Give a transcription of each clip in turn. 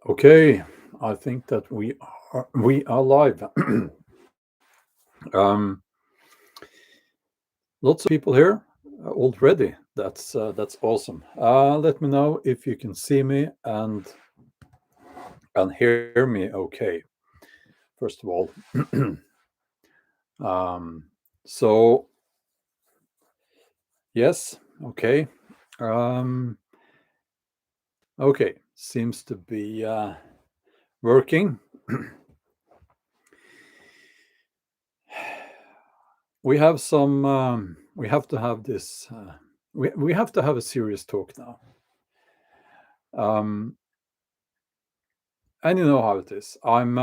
Okay, I think that we are live. um, Lots of people here already. That's awesome. Let me know if you can see me and hear me. Okay. First of all, um, so yes, okay, um, okay. Seems to be working. We have some. We have to have this. We have to have a serious talk now. Um, and you know how it is. I'm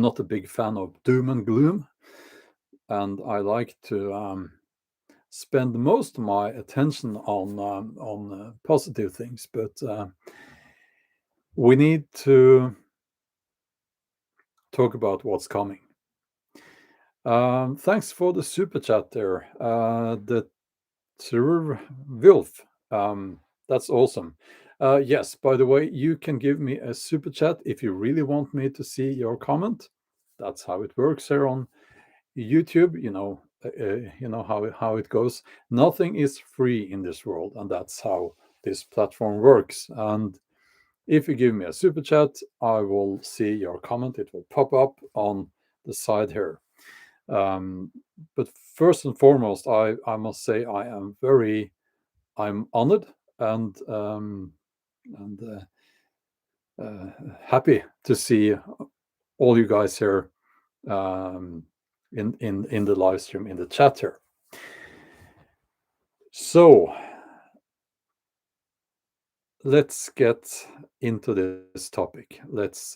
not a big fan of doom and gloom, and I like to spend most of my attention on positive things. But we need to talk about what's coming. Thanks for the super chat there, the Wilf. That's awesome. Yes, by the way, you can give me a super chat if you really want me to see your comment. That's how it works here on YouTube. You know how it goes. Nothing is free in this world, and that's how this platform works. And if you give me a super chat, I will see your comment. It will pop up on the side here. But first and foremost, I must say I'm honored and happy to see all you guys here um, in the live stream in the chat here. So let's get into this topic. Let's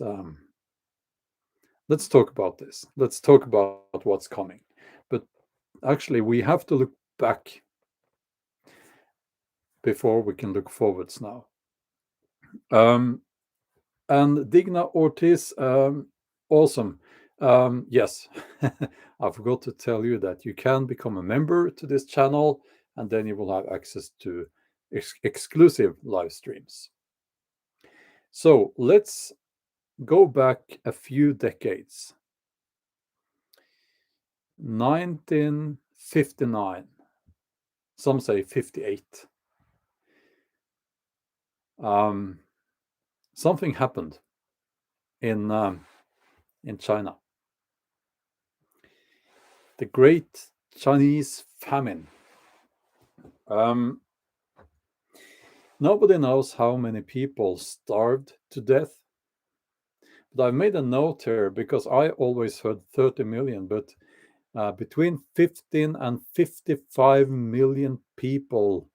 talk about this. Let's talk about what's coming. But actually, we have to look back before we can look forwards now. And Digna Ortiz, awesome. Yes, I forgot to tell you that you can become a member to this channel, and then you will have access to exclusive live streams. So let's go back a few decades. 1959, some say 58. Something happened in China. The Great Chinese Famine. Nobody knows how many people starved to death. But I've made a note here because I always heard 30 million, but between 15 and 55 million people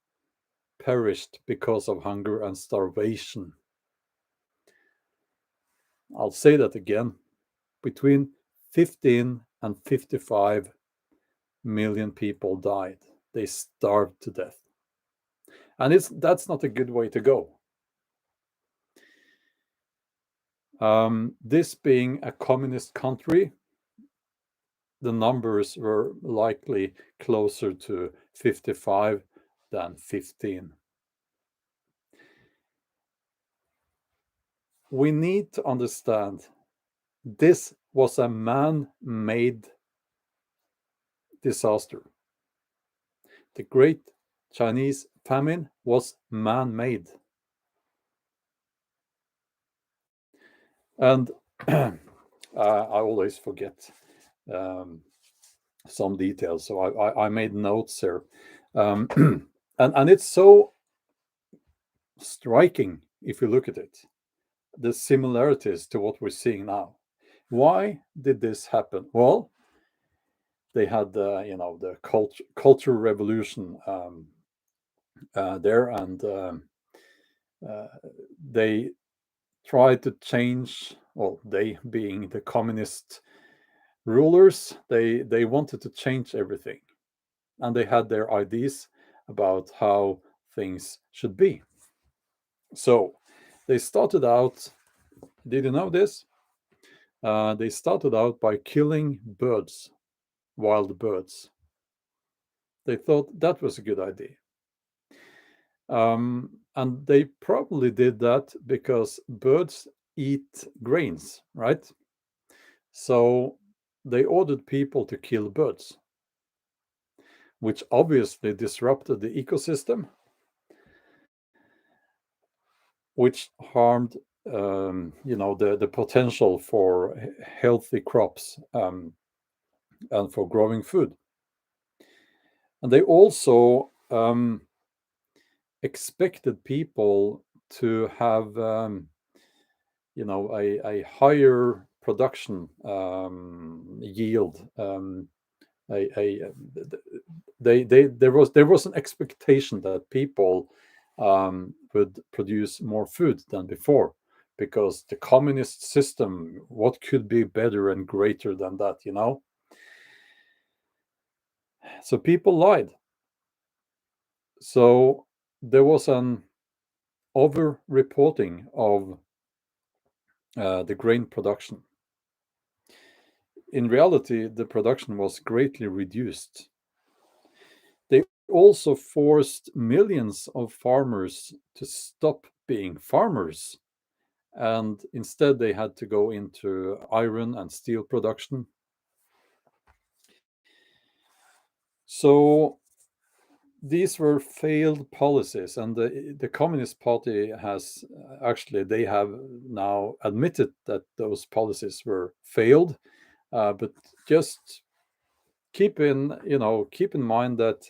perished because of hunger and starvation. I'll say that again. Between 15 and 55 million people died. They starved to death. And that's not a good way to go. This being a communist country, the numbers were likely closer to 55 than 15. We need to understand this was a man-made disaster. The Great Chinese Famine was man-made. And I always forget some details, so I made notes here. And it's so striking if you look at it, the similarities to what we're seeing now. Why did this happen? Well, they had the culture revolution there, and they tried to change. Well, they being the communist rulers, they wanted to change everything, and they had their ideas about how things should be. So they started out. Did you know this? They started out by killing birds, wild birds. They thought that was a good idea. And they probably did that because birds eat grains, right? So they ordered people to kill birds, which obviously disrupted the ecosystem, which harmed the potential for healthy crops, and for growing food. And they also expected people to have a higher production yield. There was an expectation that people would produce more food than before, because the communist system, what could be better and greater than that? So people lied. So there was an over-reporting of the grain production. In reality, the production was greatly reduced. They also forced millions of farmers to stop being farmers, and instead they had to go into iron and steel production. So these were failed policies, and the Communist Party has they have now admitted that those policies were failed, but just keep in mind that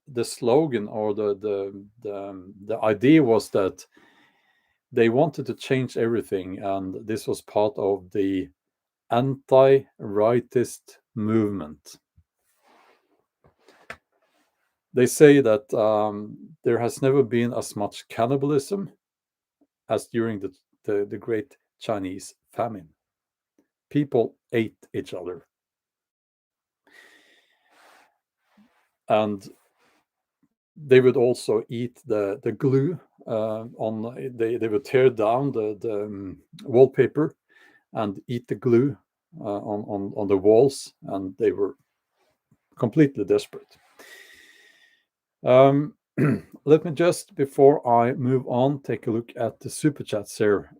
the slogan, or the idea, was that they wanted to change everything, and this was part of the anti-rightist movement. They say that there has never been as much cannibalism as during the Great Chinese Famine. People ate each other. And they would also eat the glue they would tear down the wallpaper and eat the glue on the walls, and they were completely desperate. Let me just, before I move on, take a look at the super chats here.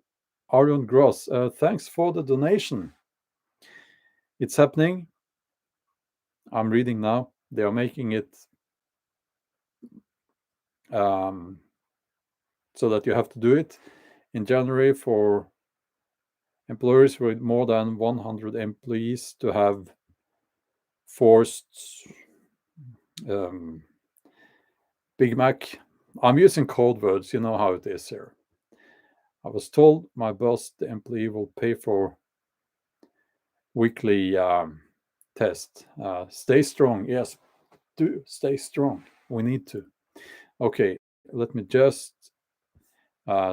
Arion Gross, thanks for the donation. It's happening. I'm reading now. They are making it so that you have to do it in January for employers with more than 100 employees to have forced Big Mac. I'm using code words, you know how it is here. I was told my boss, the employee, will pay for weekly test. Stay strong. Yes, do stay strong. We need to. Okay, let me just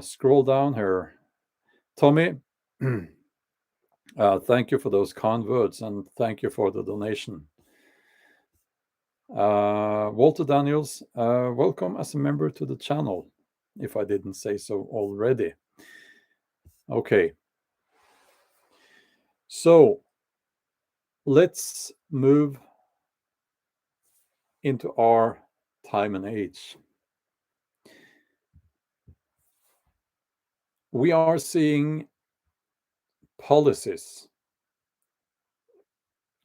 scroll down here. Tommy, thank you for those kind words, and thank you for the donation. Walter Daniels, welcome as a member to the channel, if I didn't say so already. Okay. So let's move into our time and age. We are seeing policies,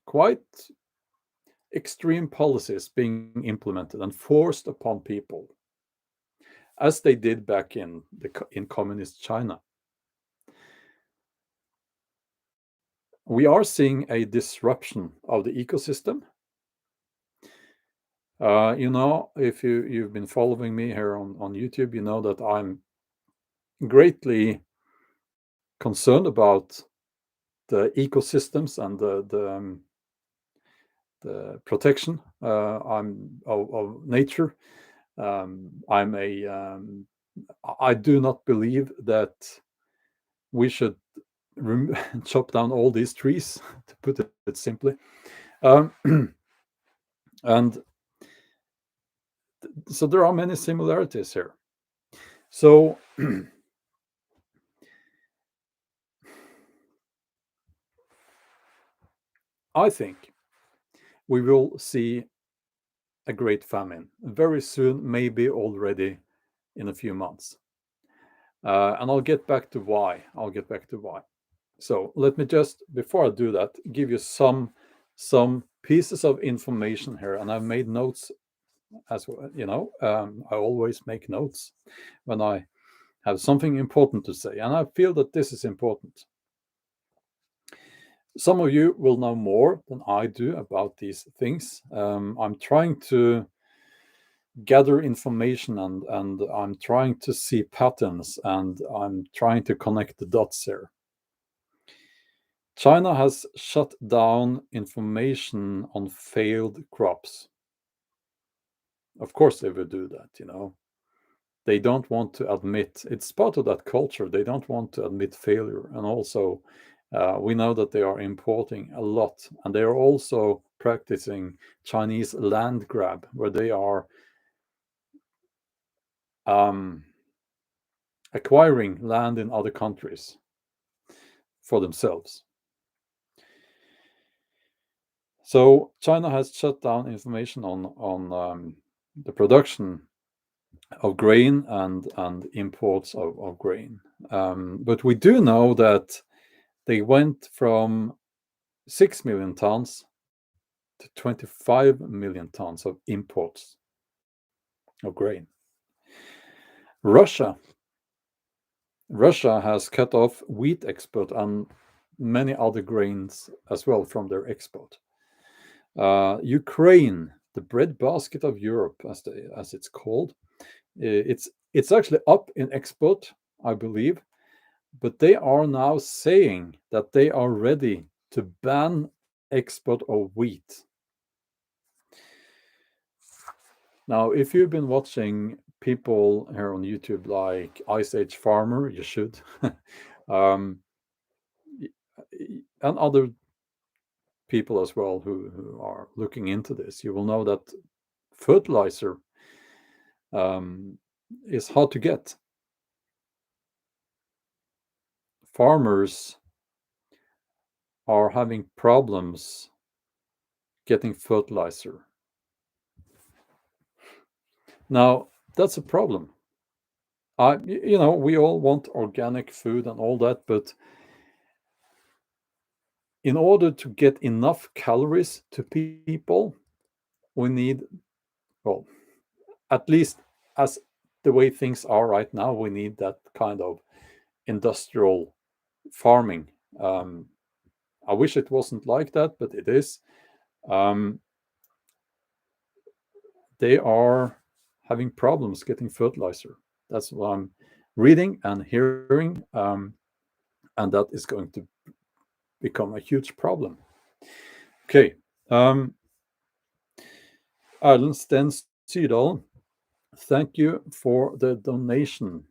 quite extreme policies, being implemented and forced upon people, as they did back in communist China. We are seeing a disruption of the ecosystem. If you've been following me here on YouTube, you know that I'm greatly concerned about the ecosystems and the protection of nature. I do not believe that we should chop down all these trees, to put it simply. And so there are many similarities here. So I think we will see a great famine very soon, maybe already in a few months. And I'll get back to why. So let me just, before I do that, give you some pieces of information here, and I've made notes as well. I always make notes when I have something important to say, and I feel that this is important. Some of you will know more than I do about these things. I'm trying to gather information, and I'm trying to see patterns, and I'm trying to connect the dots here. China has shut down information on failed crops. Of course they will do that. They don't want to admit, it's part of that culture, they don't want to admit failure. And also, we know that they are importing a lot, and they are also practicing Chinese land grab, where they are acquiring land in other countries for themselves. So China has shut down information on the production of grain and imports of grain. But we do know that they went from 6 million tons to 25 million tons of imports of grain. Russia has cut off wheat export and many other grains as well from their export. Ukraine, the breadbasket of Europe, as it's called, it's actually up in export, I believe, but they are now saying that they are ready to ban export of wheat. Now, if you've been watching people here on YouTube like Ice Age Farmer, you should, and other people as well who are looking into this, you will know that fertilizer is hard to get. Farmers are having problems getting fertilizer. Now, that's a problem. We all want organic food and all that, but in order to get enough calories to people, we need, well, at least as the way things are right now, we need that kind of industrial farming. I wish it wasn't like that, but it is. They are having problems getting fertilizer. That's what I'm reading and hearing, and that is going to become a huge problem. Okay. Erlend Sten Sydal, thank you for the donation.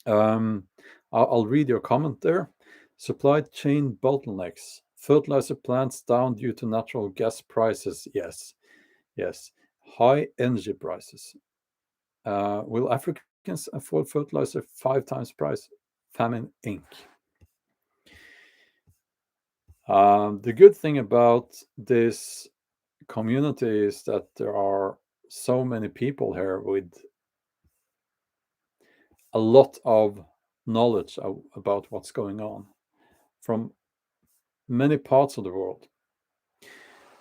I'll read your comment there. Supply chain bottlenecks. Fertilizer plants down due to natural gas prices. Yes. High energy prices. Will Africans afford fertilizer 5 times price? Famine Inc. The good thing about this community is that there are so many people here with a lot of knowledge about what's going on from many parts of the world.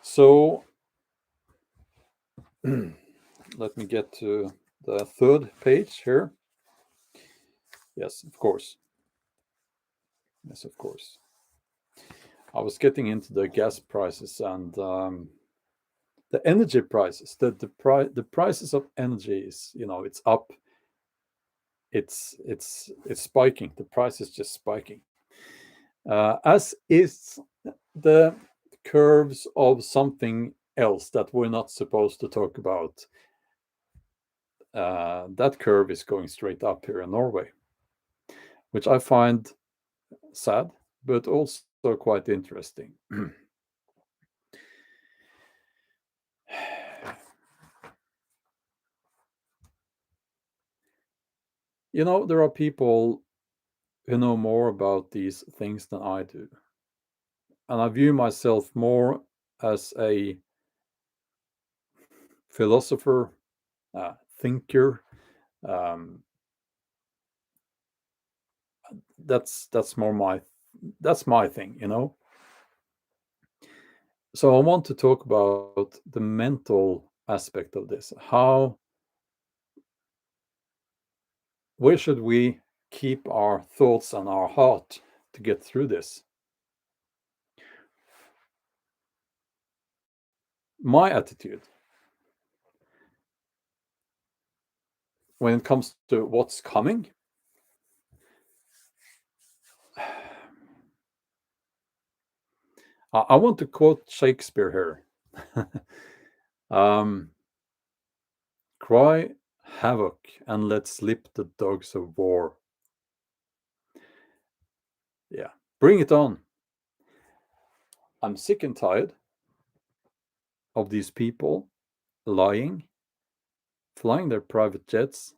So let me get to the third page here. Yes, of course. I was getting into the gas prices and the energy prices. The prices of energy is, it's up. It's spiking. The price is just spiking. As is the curves of something else that we're not supposed to talk about. That curve is going straight up here in Norway, which I find sad, but also quite interesting. There are people who know more about these things than I do. And I view myself more as a philosopher, thinker, Um, that's more my thing, you know. So I want to talk about the mental aspect of this. Where should we keep our thoughts and our heart to get through this? My attitude when it comes to what's coming, I want to quote Shakespeare here. um, Cry havoc and let slip the dogs of war. Yeah, bring it on. I'm sick and tired of these people lying, flying their private jets,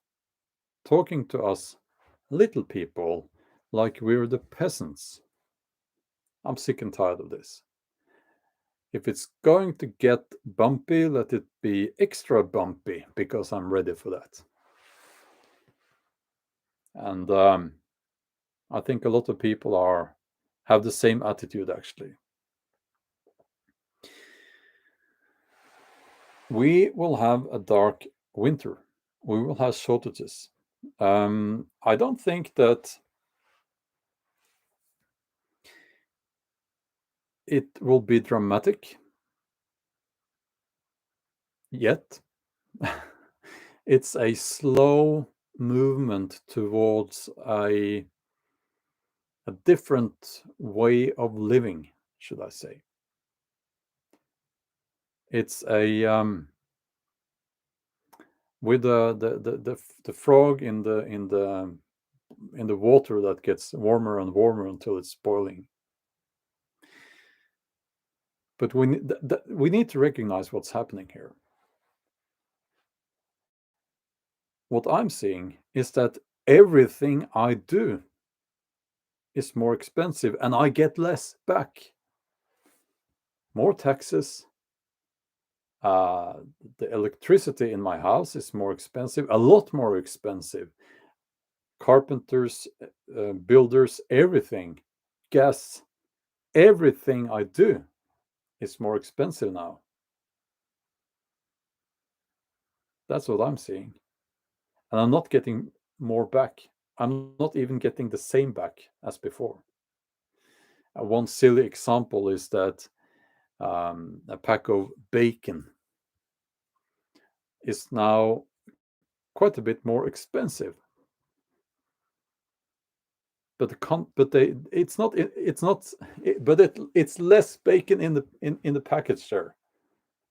talking to us little people like we're the peasants. I'm sick and tired of this. If it's going to get bumpy, let it be extra bumpy because I'm ready for that. And I think a lot of people have the same attitude actually. We will have a dark winter. We will have shortages. I don't think that it will be dramatic yet. It's a slow movement towards a different way of living, should I say. It's a with the frog in the water that gets warmer and warmer until it's boiling. But we need to recognize what's happening here. What I'm seeing is that everything I do is more expensive and I get less back. More taxes. The electricity in my house is more expensive, a lot more expensive. Carpenters, builders, everything, gas, everything I do is more expensive now. That's what I'm seeing. And I'm not getting more back. I'm not even getting the same back as before. One silly example is that a pack of bacon is now quite a bit more expensive. But it's less bacon in the package there.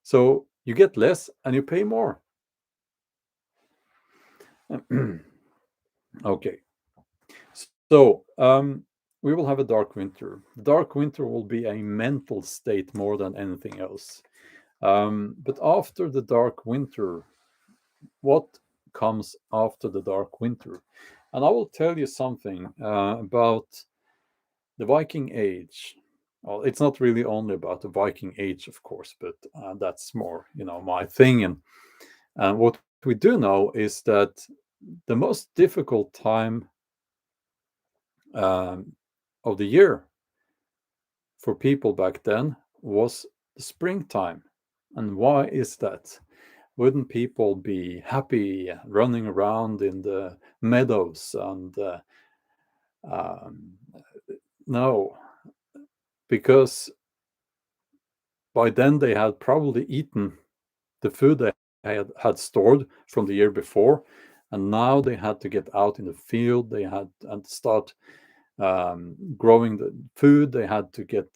So you get less and you pay more. Okay. So we will have a dark winter. Dark winter will be a mental state more than anything else. But after the dark winter, what comes after the dark winter? And I will tell you something about the Viking Age. Well, it's not really only about the Viking Age, of course, but that's more, my thing. And what we do know is that the most difficult time of the year for people back then was the springtime. And why is that? Wouldn't people be happy running around in the meadows? And no, because by then they had probably eaten the food they had stored from the year before, and now they had to get out in the field. They had and start growing the food. They had to get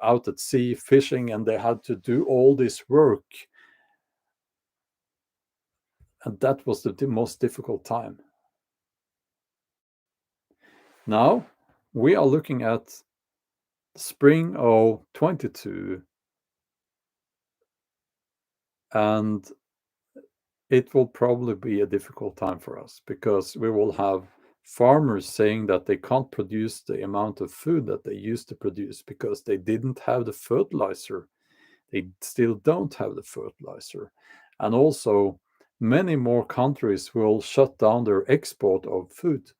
out at sea fishing, and they had to do all this work. And that was the most difficult time. Now we are looking at spring of 22, and it will probably be a difficult time for us because we will have farmers saying that they can't produce the amount of food that they used to produce because they didn't have the fertilizer. They still don't have the fertilizer. And also, many more countries will shut down their export of food.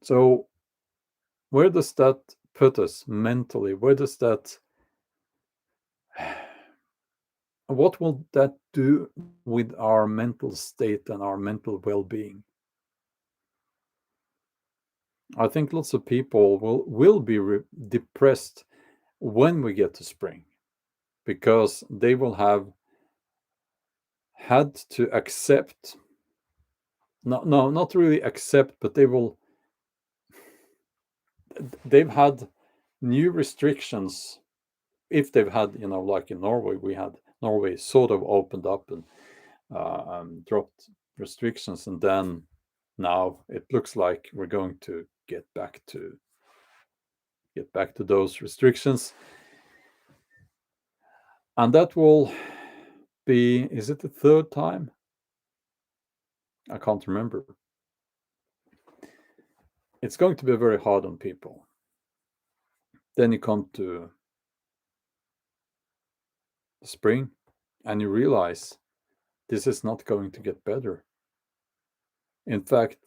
So where does that put us mentally? Where does that, what will that do with our mental state and our mental well-being? I think lots of people will be depressed when we get to spring, because they will have had to accept, no, not really accept, but they've had new restrictions. If they've had, like in Norway, Norway sort of opened up and dropped restrictions, and then now it looks like we're going to get back to those restrictions, and that will be, is it the third time? I can't remember. It's going to be very hard on people. Then you come to spring and you realize this is not going to get better. In fact,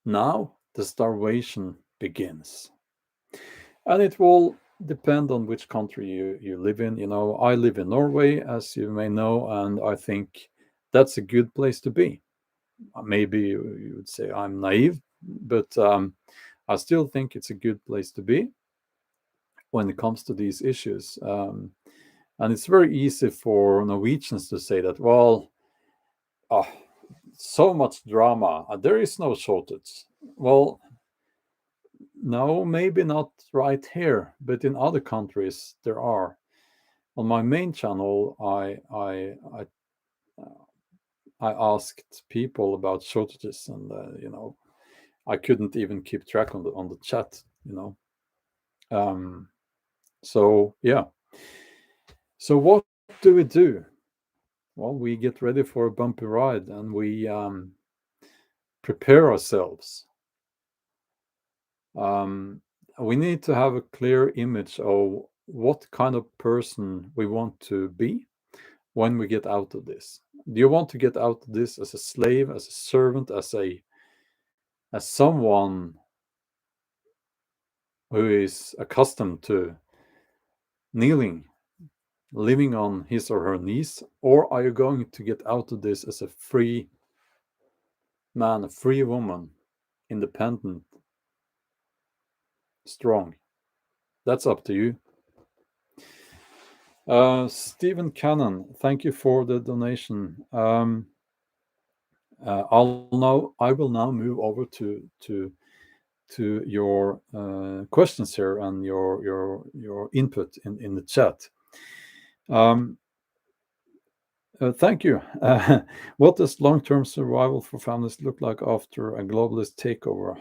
now the starvation begins. And it will depend on which country you live in. I live in Norway, as you may know, and I think that's a good place to be. Maybe you would say I'm naive, but I still think it's a good place to be when it comes to these issues. And it's very easy for Norwegians to say that, well, oh, so much drama, there is no shortage. Well, no, maybe not right here, but in other countries there are. On my main channel, I asked people about shortages, and I couldn't even keep track on the chat. So yeah. So what do we do? Well, we get ready for a bumpy ride, and we prepare ourselves. We need to have a clear image of what kind of person we want to be when we get out of this. Do you want to get out of this as a slave, as a servant, as someone who is accustomed to kneeling, living on his or her knees, or are you going to get out of this as a free man, a free woman, independent, strong? That's up to you. Stephen Cannon, thank you for the donation. I will now move over to your questions here and your input in the chat. Thank you. What does long-term survival for families look like after a globalist takeover?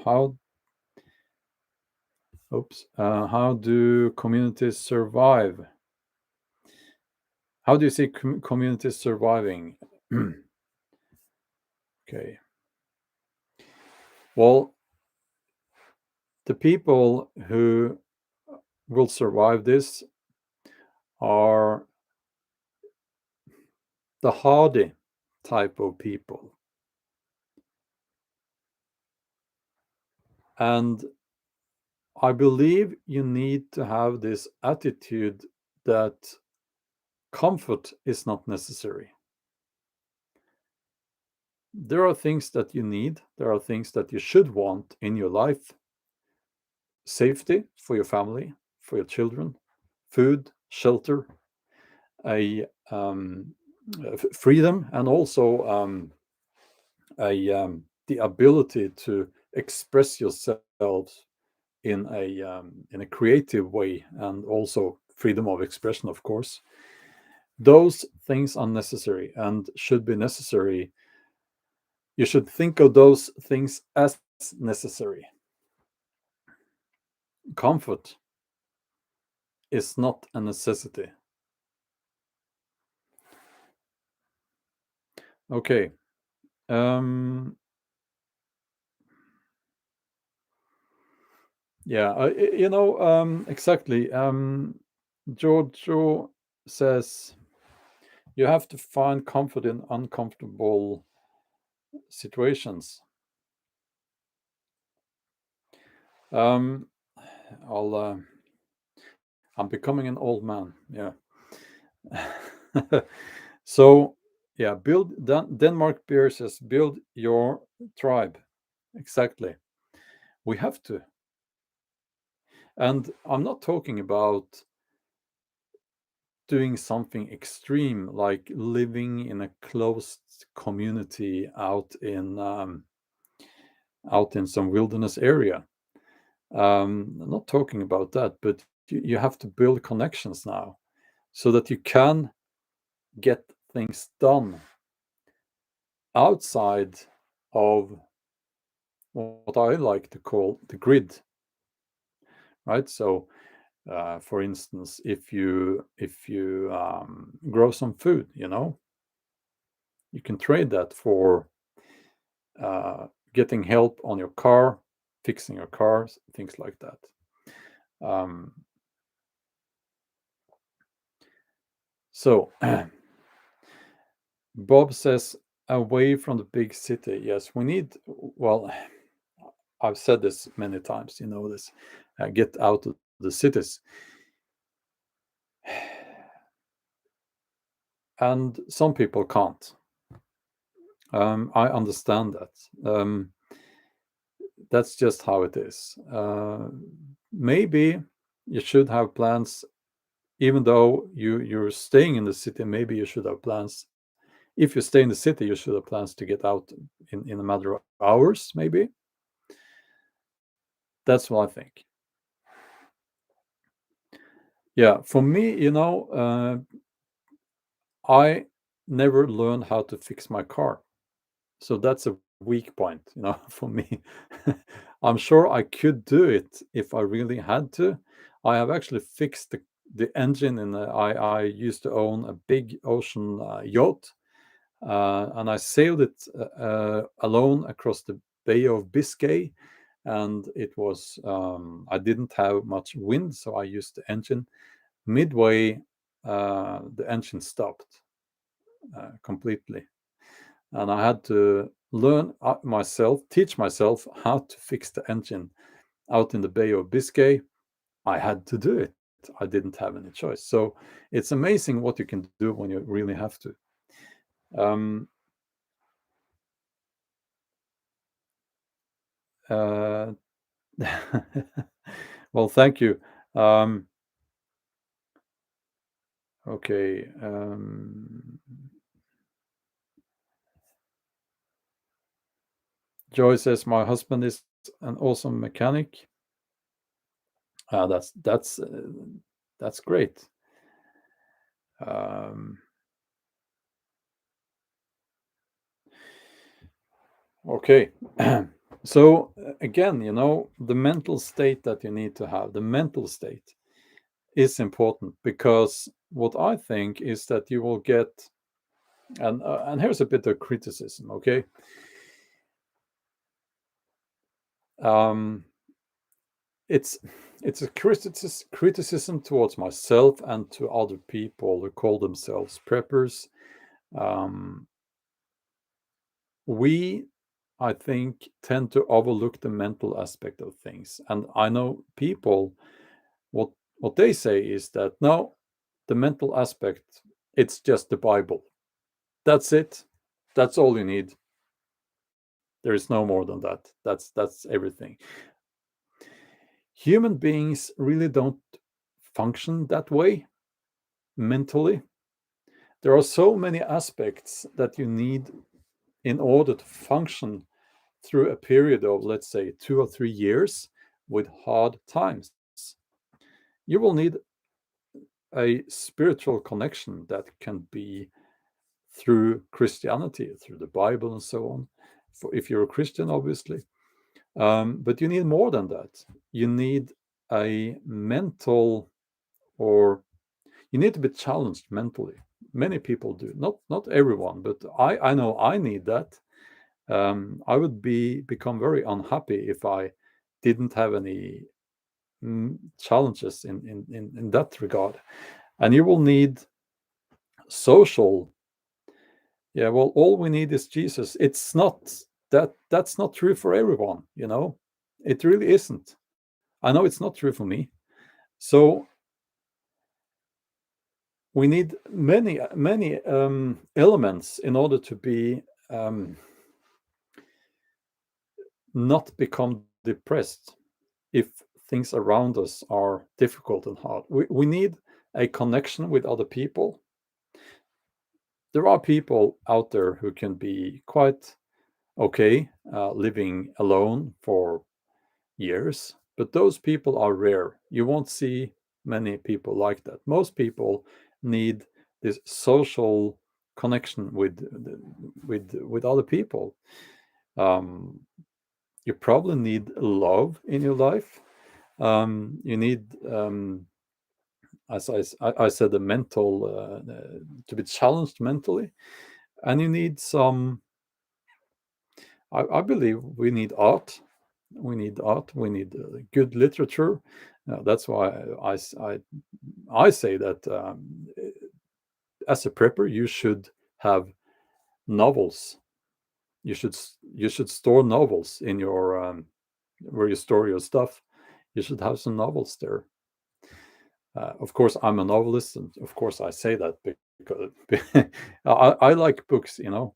How do communities survive? How do you see communities surviving? Okay. Well, the people who will survive this are the hardy type of people. And I believe you need to have this attitude that comfort is not necessary. There are things that you need, there are things that you should want in your life: safety for your family, for your children, food, shelter, a freedom, and also the ability to express yourselves in a creative way, and also freedom of expression, of course. Those things are necessary and should be necessary. You should think of those things as necessary. Comfort is not a necessity. Okay. Yeah, exactly. Giorgio says you have to find comfort in uncomfortable situations. Um, I'm becoming an old man. Yeah. So, yeah, Denmark Beer says build your tribe. Exactly. We have to. And I'm not talking about doing something extreme like living in a closed community out in some wilderness area. I'm not talking about that, but you have to build connections now so that you can get things done outside of what I like to call the grid, right? So, for instance, if you grow some food, you can trade that for getting help on your car, fixing your cars, things like that. Um, so Bob says away from the big city. Yes, we need. Well, I've said this many times. You know this. Get out of the cities. And some people can't. I understand that. That's just how it is. Maybe you should have plans, even though you're staying in the city. Maybe you should have plans. If you stay in the city, you should have plans to get out in a matter of hours. Maybe that's what I think. Yeah, for me, I never learned how to fix my car. So that's a weak point, for me. I'm sure I could do it if I really had to. I have actually fixed the engine I used to own a big ocean yacht, and I sailed it alone across the Bay of Biscay, and it was I didn't have much wind, so I used the engine. Midway, the engine stopped completely, and I had to teach myself how to fix the engine out in the Bay of Biscay. I had to do it. I didn't have any choice. So it's amazing what you can do when you really have to. Um, uh, well, thank you. Um, okay. Joy says my husband is an awesome mechanic. That's great. Um, okay. So again, the mental state that you need to have, the mental state is important, because what I think is that you will get, and here's a bit of criticism, okay? Um, it's it's a criticism towards myself and to other people who call themselves preppers. Um, we, I think, tend to overlook the mental aspect of things, and I know people, what what they say is that no, the mental aspect, it's just the Bible. That's it. That's all you need. There is no more than that. That's everything. Human beings really don't function that way mentally. There are so many aspects that you need in order to function through a period of, let's say, 2 or 3 years with hard times. You will need a spiritual connection that can be through Christianity, through the Bible, and so on. If you're a Christian, obviously. But you need more than that. You need a mental, or you need to be challenged mentally. Many people do. Not everyone, but I know I need that. I would become very unhappy if I didn't have any challenges in that regard. And you will need social. Yeah, well, all we need is Jesus. It's not that's not true for everyone, you know. It really isn't. I know it's not true for me. So we need many elements in order to be not become depressed if things around us are difficult and hard. We need a connection with other people. There are people out there who can be quite okay living alone for years, but those people are rare. You won't see many people like that. Most people need this social connection with other people. Um, you probably need love in your life. You need, as I said, the mental to be challenged mentally, and you need some. I believe we need art. We need art. We need good literature. That's why I say that as a prepper, you should have novels. You should store novels in your where you store your stuff. You should have some novels there. Of course, I'm a novelist, and of course, I say that because I like books, you know.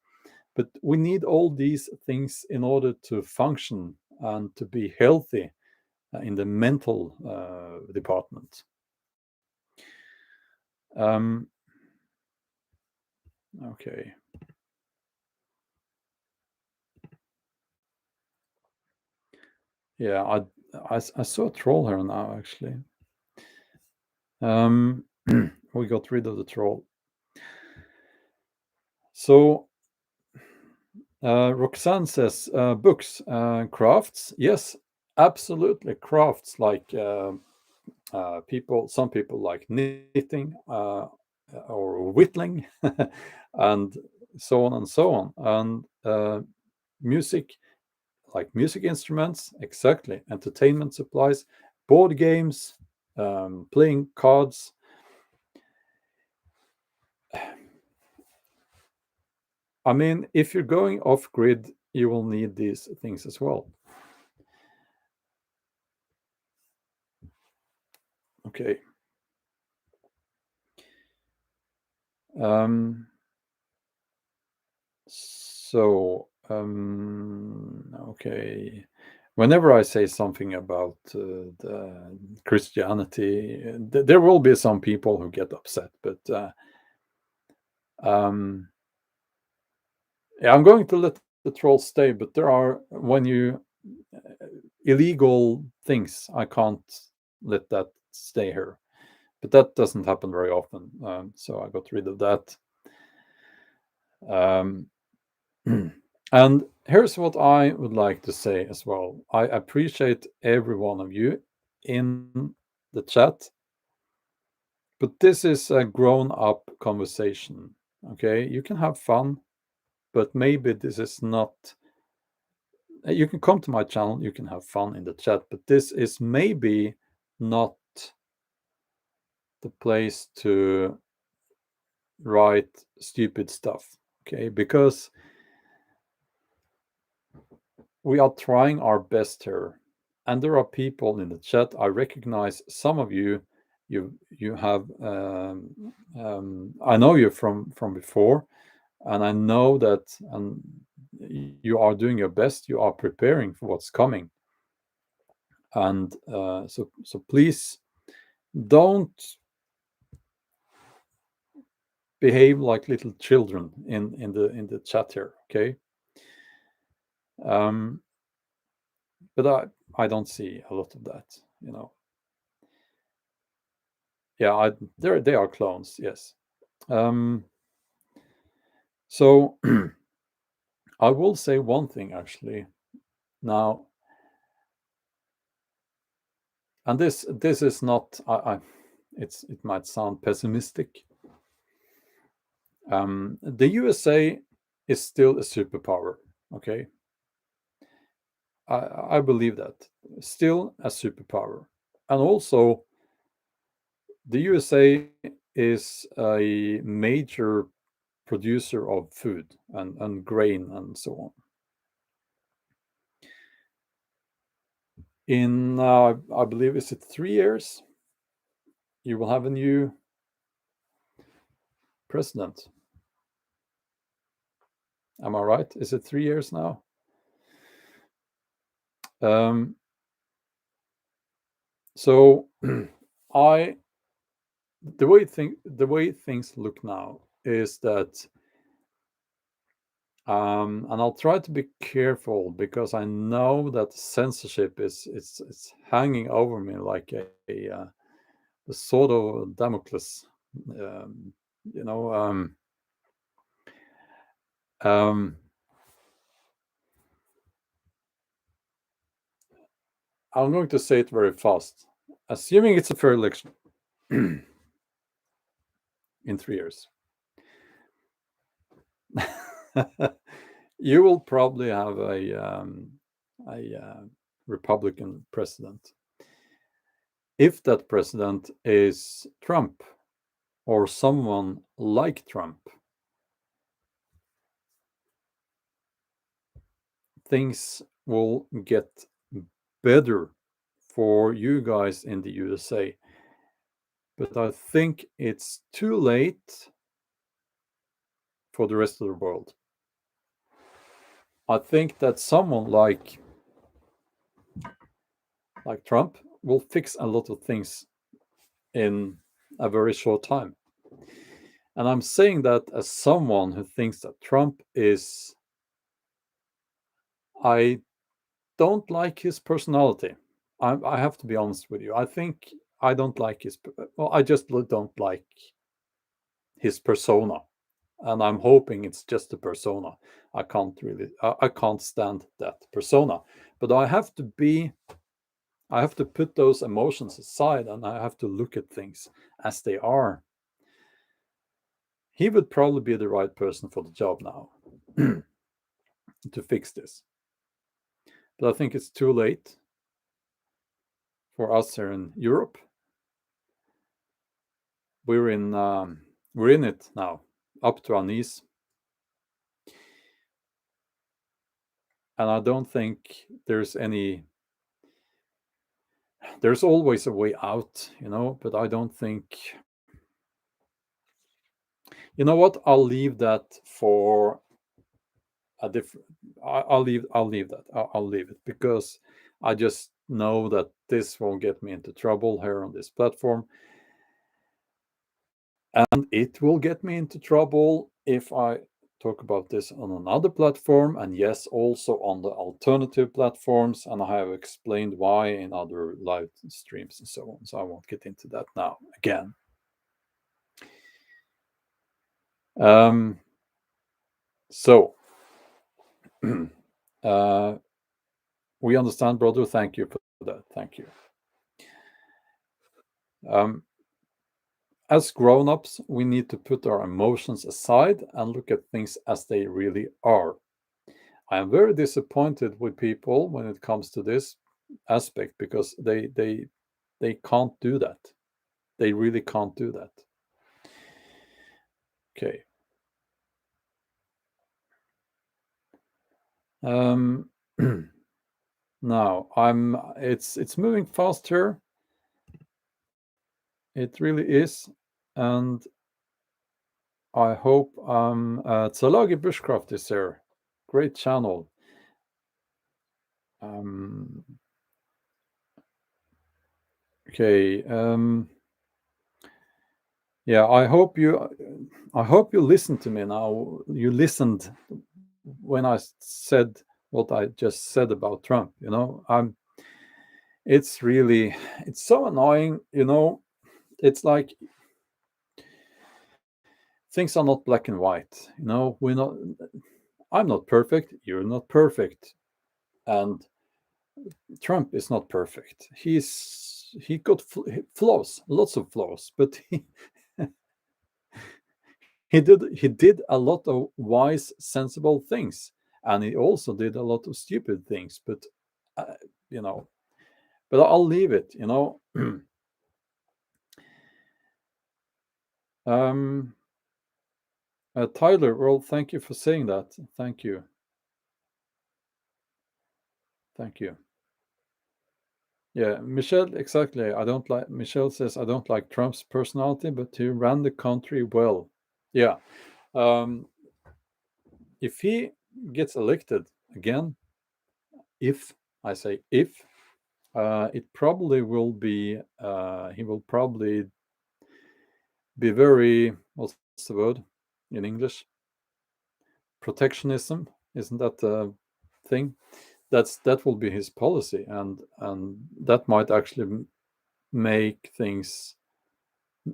But we need all these things in order to function and to be healthy in the mental department. Um, okay. Yeah, I saw a troll here now, actually. We got rid of the troll. So Roxanne says books, crafts. Yes, absolutely, crafts like some people like knitting or whittling, and so on and so on. And music, like music instruments, exactly. Entertainment supplies, board games, playing cards. I mean, if you're going off grid, you will need these things as well. Okay. Okay. Whenever I say something about the Christianity, there will be some people who get upset, but yeah, I'm going to let the trolls stay. But there are when you illegal things, I can't let that stay here. But that doesn't happen very often, so I got rid of that. Um, and here's what I would like to say as well. I appreciate every one of you in the chat, but this is a grown up conversation. Okay, you can have fun, but maybe this is not. You can come to my channel, you can have fun in the chat, but this is maybe not the place to write stupid stuff. Okay, because we are trying our best here, and there are people in the chat. I recognize some of you. You have. I know you from before, and I know that, and you are doing your best. You are preparing for what's coming, and so please don't behave like little children in the chat here. Okay. Um, but I don't see a lot of that. You know. Yeah, they are clones. Yes. Um, so I will say one thing actually now, and this is not. It might sound pessimistic. The USA is still a superpower. Okay, I believe that still a superpower. And also, the USA is a major producer of food and grain and so on. In, I believe, is it 3 years? You will have a new president. Am I right? Is it 3 years now? So I the way things look now is that, and I'll try to be careful because I know that censorship is it's hanging over me like a sort of Damocles. Um, you know, um, I'm going to say it very fast. Assuming it's a fair election in 3 years, you will probably have a Republican president. If that president is Trump or someone like Trump, things will get better for you guys in the USA. But I think it's too late for the rest of the world. I think that someone like Trump will fix a lot of things in a very short time. And I'm saying that as someone who thinks that Trump is, I don't like his personality. I have to be honest with you. I think I don't like well, I just don't like his persona. And I'm hoping it's just a persona. I can't stand that persona. But I have to put those emotions aside and I have to look at things as they are. He would probably be the right person for the job now to fix this. But I think it's too late for us here in Europe. We're in it now, up to our knees. And I don't think there's always a way out, but I don't think, you know what, I'll leave that for a different, I'll leave that. I'll leave it because I just know that this will get me into trouble here on this platform. And it will get me into trouble if I talk about this on another platform, and yes, also on the alternative platforms. And I have explained why in other live streams and so on. So I won't get into that now again. So we understand, brother. Thank you for that. Thank you. As grown-ups, we need to put our emotions aside and look at things as they really are. I am very disappointed with people when it comes to this aspect because they can't do that. They really can't do that. Okay. Now it's moving faster. It really is, and I hope Tsalagi Bushcraft is there. Great channel. Okay. Yeah, I hope you listened to me now. You listened when I said what I just said about Trump. It's so annoying. It's like things are not black and white. I'm not perfect. You're not perfect, and Trump is not perfect. He got flaws, lots of flaws, but he did a lot of wise, sensible things, and he also did a lot of stupid things. But you know, But I'll leave it, um, Tyler, well, thank you for saying that. Thank you. Thank you. Yeah, Michelle, exactly. Michelle says, I don't like Trump's personality, but he ran the country well. Yeah. Um, if he gets elected again, if I say if, it probably will be, he will probably be very, what's the word in English? Protectionism, isn't that the thing? That will be his policy, and that might actually make things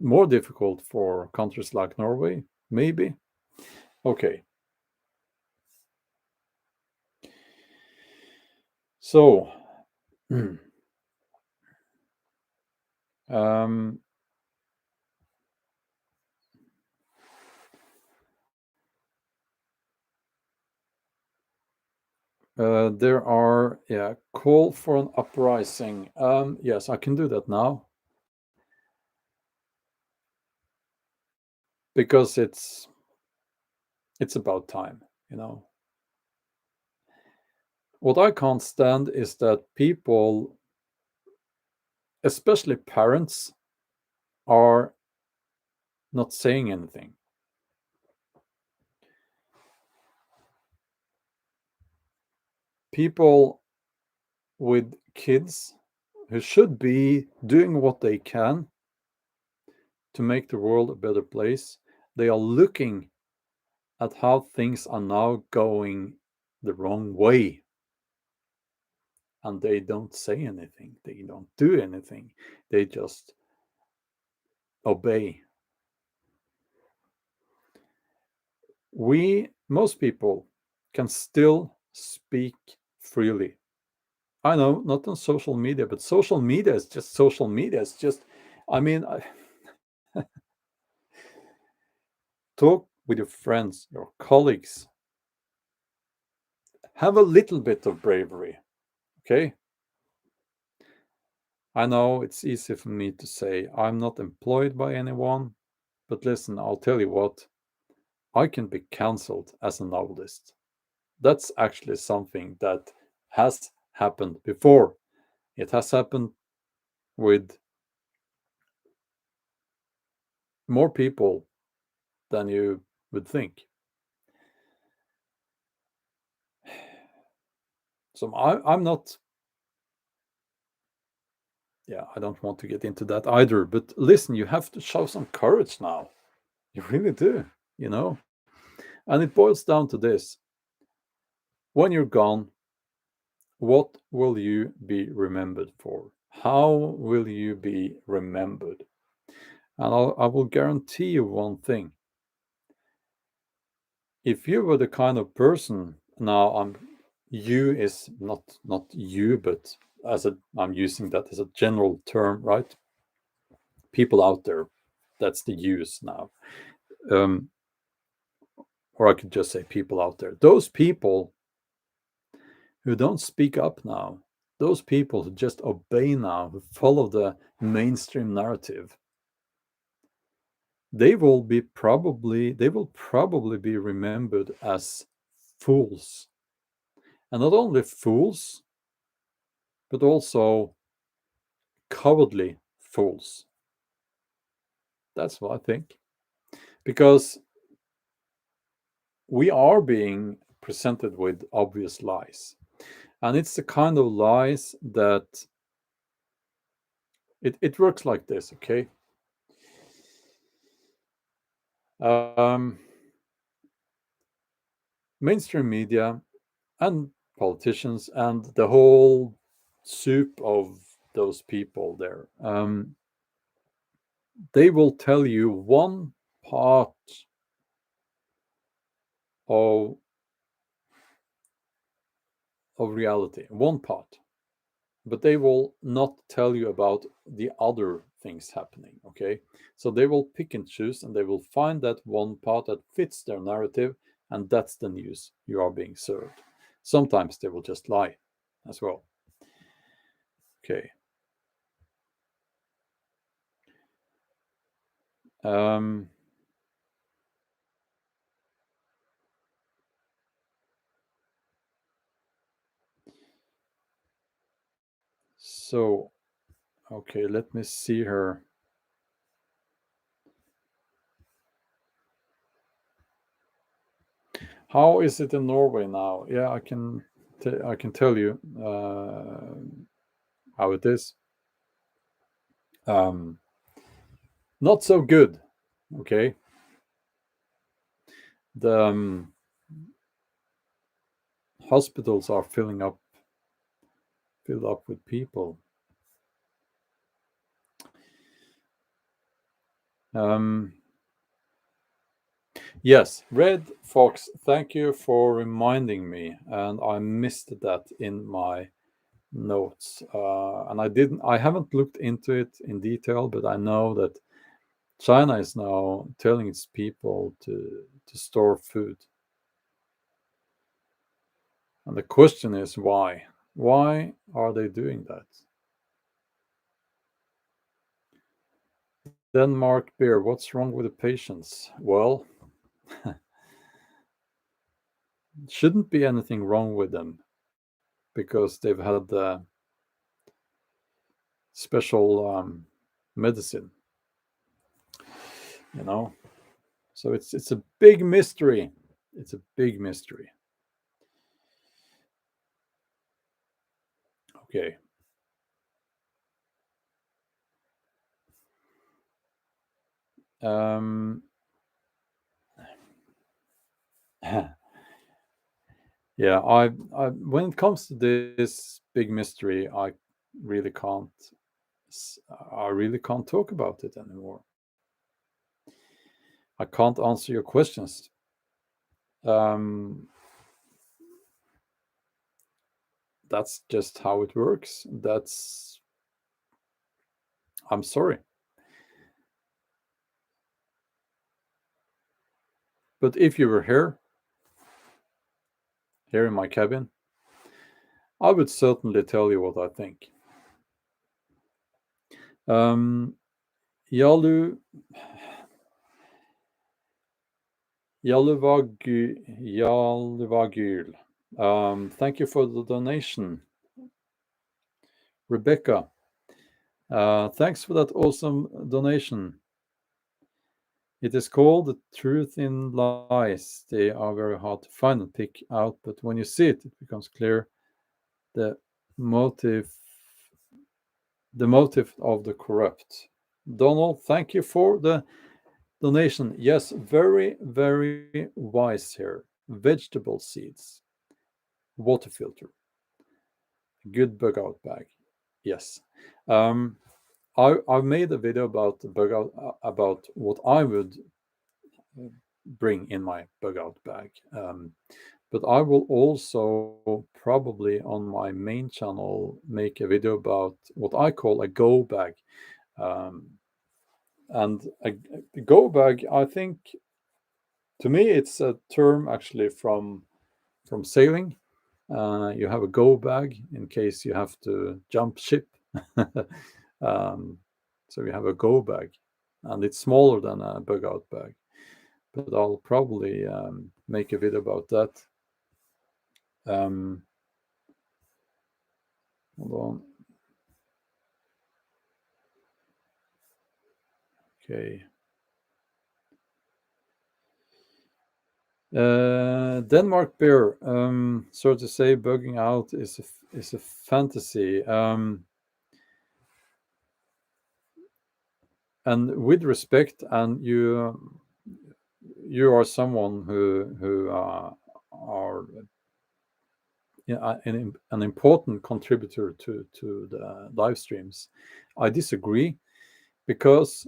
more difficult for countries like Norway, maybe. Okay. So, um, there are, yeah, call for an uprising. Yes, I can do that now because it's about time, you know. What I can't stand is that people, especially parents, are not saying anything. People with kids who should be doing what they can to make the world a better place, they are looking at how things are now going the wrong way, and they don't say anything, they don't do anything, they just obey. Most people can still speak freely. I know, not on social media, but social media is just social media. It's just, I mean, talk with your friends, your colleagues. Have a little bit of bravery, okay? I know it's easy for me to say I'm not employed by anyone, but listen, I'll tell you what, I can be cancelled as a novelist. That's actually something that has happened before. It has happened with more people than you would think. So I'm not, yeah, I don't want to get into that either. But listen, you have to show some courage now. You really do, you know? And it boils down to this: when you're gone, what will you be remembered for? How will you be remembered? And I will guarantee you one thing. If you were the kind of person, now you is not you, but I'm using that as a general term, right? People out there, that's the use now. Um, or I could just say people out there. Those people who don't speak up now, those people who just obey now, who follow the mainstream narrative, they will probably be remembered as fools. And not only fools, but also cowardly fools. That's what I think. Because we are being presented with obvious lies. And it's the kind of lies that it works like this, okay? Um, Mainstream media and politicians and the whole soup of those people there, they will tell you one part of reality, one part, but they will not tell you about the other things happening, okay? So they will pick and choose, and they will find that one part that fits their narrative, and that's the news you are being served. Sometimes they will just lie as well. Okay. Um, so, okay, let me see her. How is it in Norway now? Yeah, I can tell you how it is. Um, Not so good. Okay, the hospitals are filled up with people. Um, yes, Red Fox. Thank you for reminding me, and I missed that in my notes. And I haven't looked into it in detail, but I know that China is now telling its people to store food. And the question is why? Why are they doing that? Denmark beer, what's wrong with the patients? Well, shouldn't be anything wrong with them because they've had special medicine, you know. So it's a big mystery. It's a big mystery. Okay. Um, yeah, I when it comes to this big mystery, really can't I really can't talk about it anymore. I can't answer your questions. Um, that's just how it works. I'm sorry. But if you were here in my cabin, I would certainly tell you what I think. Um, Yalu, Yaluvagul. Thank you for the donation, Rebecca. Thanks for that awesome donation. It is called The Truth in Lies. They are very hard to find and pick out, but when you see it, it becomes clear the motive the motive of the corrupt. Donald, thank you for the donation. Yes, very, very wise here. Vegetable seeds, water filter, good bug out bag. Yes. Um, I've made a video about the bug out, about what I would bring in my bug out bag. But I will also probably on my main channel make a video about what I call a go bag. Um, and a go bag, I think, to me, it's a term actually from sailing. You have a go bag in case you have to jump ship. um, so you have a go bag, and it's smaller than a bug out bag. But I'll probably make a video about that. Um, hold on. Okay. Denmark beer. So to say, bugging out is a fantasy. And with respect, and you are someone who are an important contributor to the live streams. I disagree because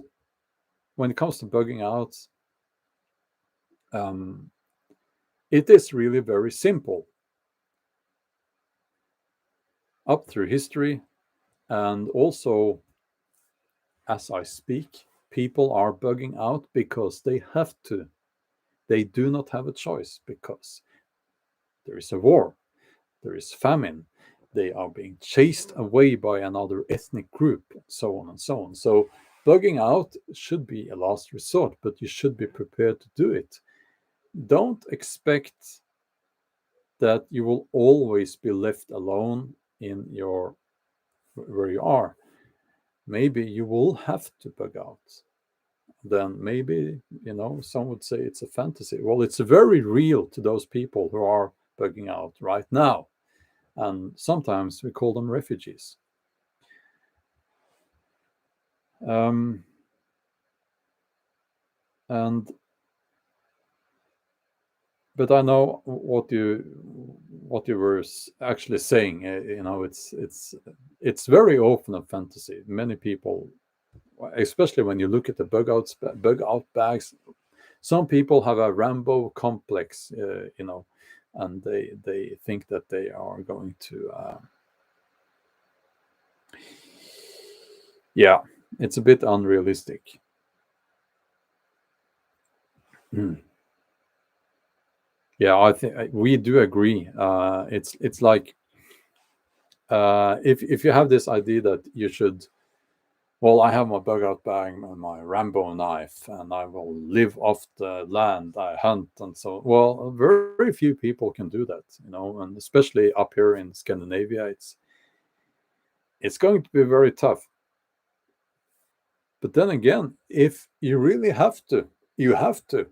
when it comes to bugging out, um, it is really very simple. Up through history, and also as I speak, people are bugging out because they have to. They do not have a choice because there is a war, there is famine, they are being chased away by another ethnic group, so on and so on. So Bugging out should be a last resort, but you should be prepared to do it. Don't expect that you will always be left alone in your where you are. Maybe you will have to bug out. Then maybe, some would say it's a fantasy. Well, it's very real to those people who are bugging out right now. And sometimes we call them refugees. Um, and but I know what you were actually saying. It's very often a fantasy. Many people, especially when you look at the bug out bags, some people have a Rambo complex, and they think that they are going to. Yeah, it's a bit unrealistic. Mm. Yeah, I think we do agree. It's like if you have this idea that you should, well, I have my bug out bag and my Rambo knife, and I will live off the land I hunt and so. Well, very few people can do that, and especially up here in Scandinavia, it's going to be very tough. But then again, if you really have to, you have to,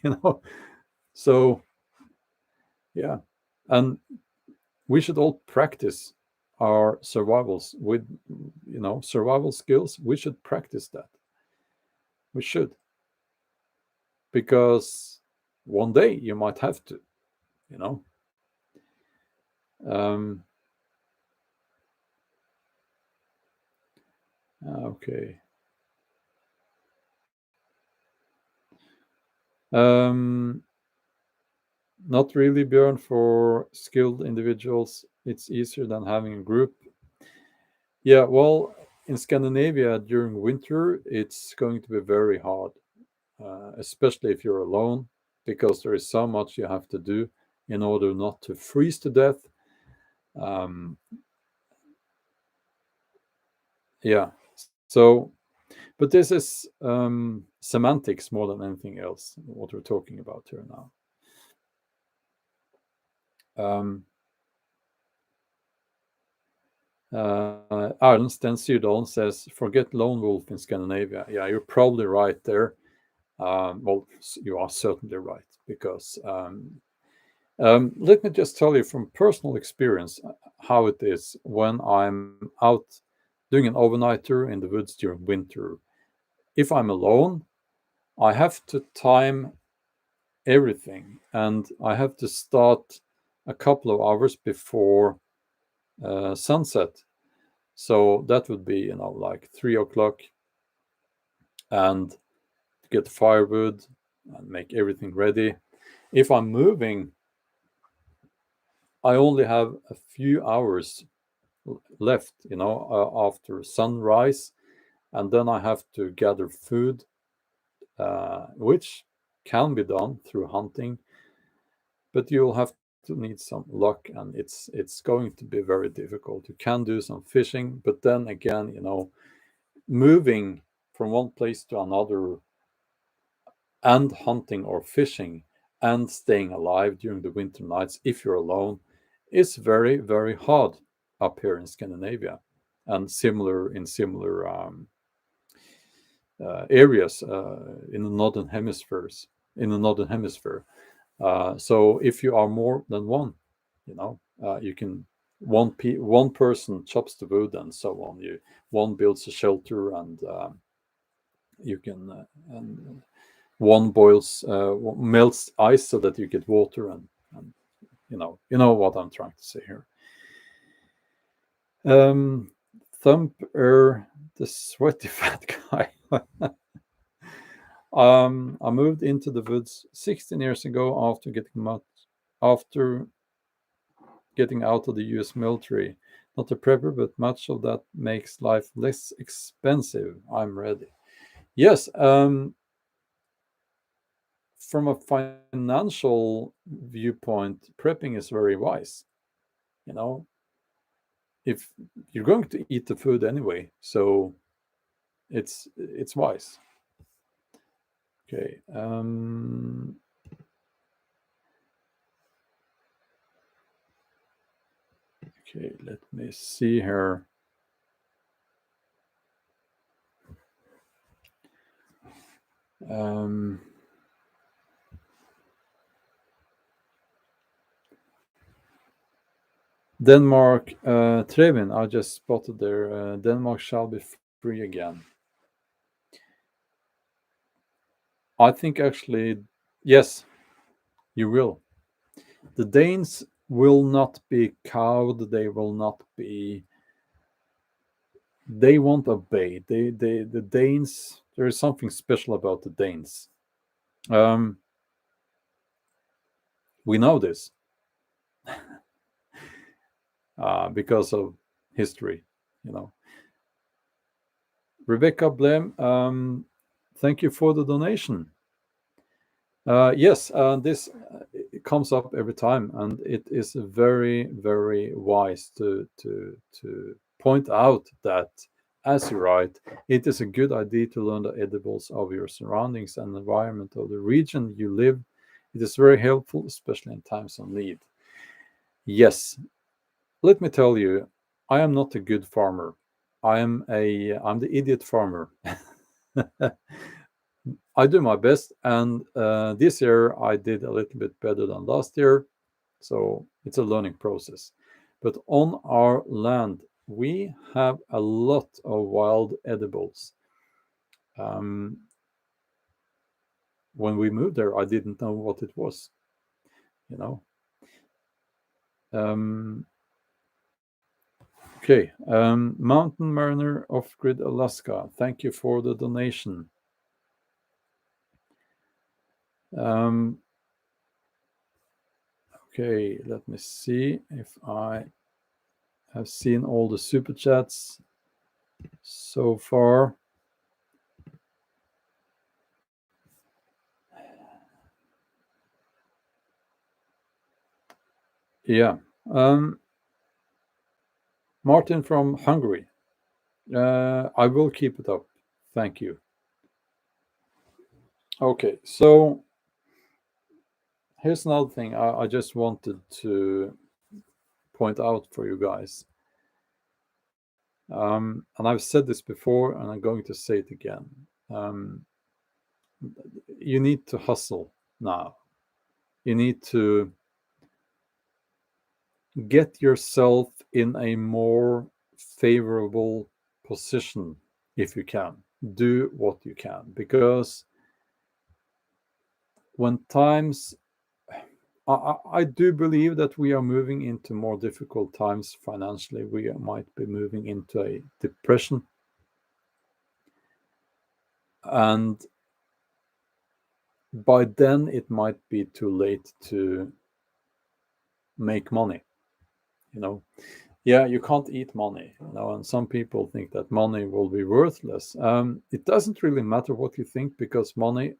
you know. So yeah, and we should all practice our survivals with, survival skills. We should practice that. We should, because one day you might have to, you know. Um, okay. Um, Not really, Bjorn. For skilled individuals, it's easier than having a group. Yeah, well, in Scandinavia during winter, it's going to be very hard, especially if you're alone, because there is so much you have to do in order not to freeze to death. Um, yeah, so, but this is semantics more than anything else, what we're talking about here now. Um, Erlend Stensydal says, forget lone wolf in Scandinavia. Yeah, you're probably right there. Well, you are certainly right, because let me just tell you from personal experience how it is when I'm out doing an overnighter in the woods during winter. If I'm alone, I have to time everything, and I have to start a couple of hours before sunset. So that would be, like 3 o'clock, and get firewood and make everything ready. If I'm moving, I only have a few hours left, after sunrise, and then I have to gather food, which can be done through hunting, but you'll have to need some luck, and it's going to be very difficult. You can do some fishing, but then again, moving from one place to another and hunting or fishing and staying alive during the winter nights, if you're alone, is very, very hard up here in Scandinavia, and similar areas in the northern hemispheres. In the northern hemisphere, so if you are more than one, you can one person chops the wood and so on. One builds a shelter, and you can and one boils melts ice so that you get water, and you know what I'm trying to say here. Um, Thumper, the sweaty fat guy. I moved into the woods 16 years ago after getting out of the U.S. military. Not a prepper, but much of that makes life less expensive. I'm ready. Yes, from a financial viewpoint, prepping is very wise. If you're going to eat the food anyway, so it's wise. Okay. Okay, let me see here. Denmark, Trevin, I just spotted there. Denmark shall be free again. I think actually, yes, you will. The Danes will not be cowed. They will not be. They won't obey. The Danes. There is something special about the Danes. We know this because of history. You know, Rebecca Blem. Thank you for the donation. Yes, this it comes up every time, and it is very, very wise to point out that, as you write, it is a good idea to learn the edibles of your surroundings and environment of the region you live. It is very helpful, especially in times of need. Yes, let me tell you, I am not a good farmer. I'm the idiot farmer. I do my best, and this year I did a little bit better than last year, so it's a learning process. But on our land, we have a lot of wild edibles. When we moved there, I didn't know what it was, you know. Okay, Mountain Mariner Off-Grid Alaska, thank you for the donation. Okay, let me see if I have seen all the super chats so far. Yeah. Martin from Hungary. I will keep it up. Thank you. Okay, so here's another thing I just wanted to point out for you guys. And I've said this before, and I'm going to say it again. You need to hustle now. You need to get yourself in a more favorable position if you can. Do what you can, because when times I do believe that we are moving into more difficult times financially. We might be moving into a depression. And by then, it might be too late to make money. You know, yeah, you can't eat money. You know, and some people think that money will be worthless. It doesn't really matter what you think, because money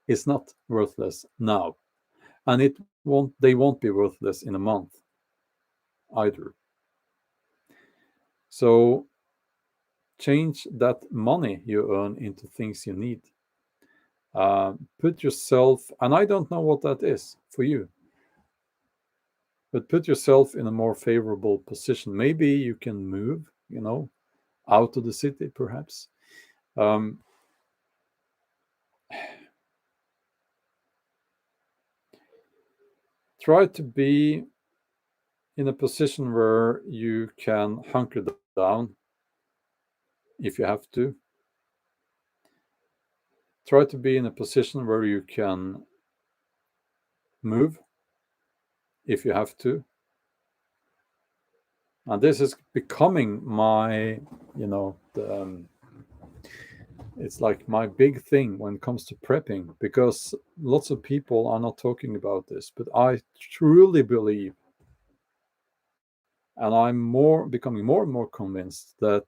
is not worthless now, and they won't be worthless in a month either. So change that money you earn into things you need. Put yourself, and I don't know what that is for you, but put yourself in a more favorable position. Maybe you can move, out of the city, perhaps. Try to be in a position where you can hunker down if you have to. Try to be in a position where you can move if you have to. And this is becoming my, it's like my big thing when it comes to prepping, because lots of people are not talking about this, but I truly believe, and I'm becoming more and more convinced, that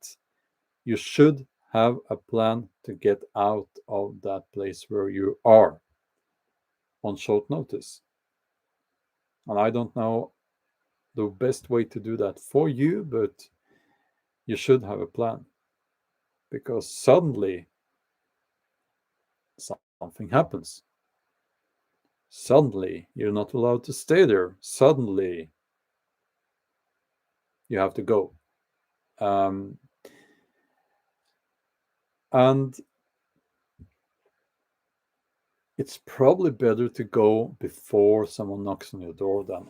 you should have a plan to get out of that place where you are on short notice. And I don't know the best way to do that for you, but you should have a plan. because suddenly something happens. Suddenly you're not allowed to stay there. Suddenly you have to go. Um, and it's probably better to go before someone knocks on your door than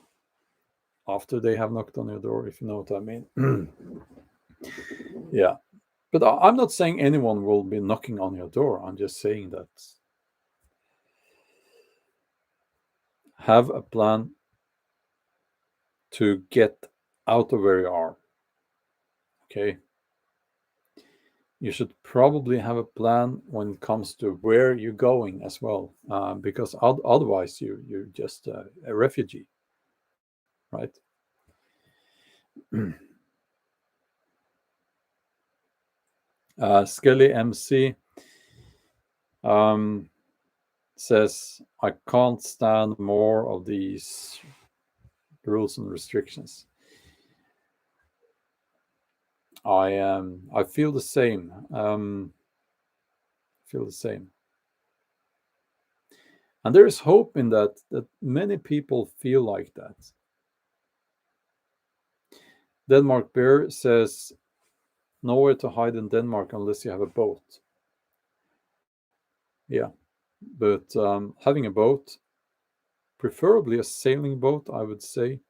after they have knocked on your door, if you know what I mean. Yeah. But I'm not saying anyone will be knocking on your door. I'm just saying that have a plan to get out of where you are. Okay. You should probably have a plan when it comes to where you're going as well, because otherwise you're just a refugee, right? Skelly MC says, I can't stand more of these rules and restrictions. I feel the same. Feel the same. And there is hope in that many people feel like that. Denmark Bear says, nowhere to hide in Denmark unless you have a boat. Yeah, but having a boat, preferably a sailing boat, I would say,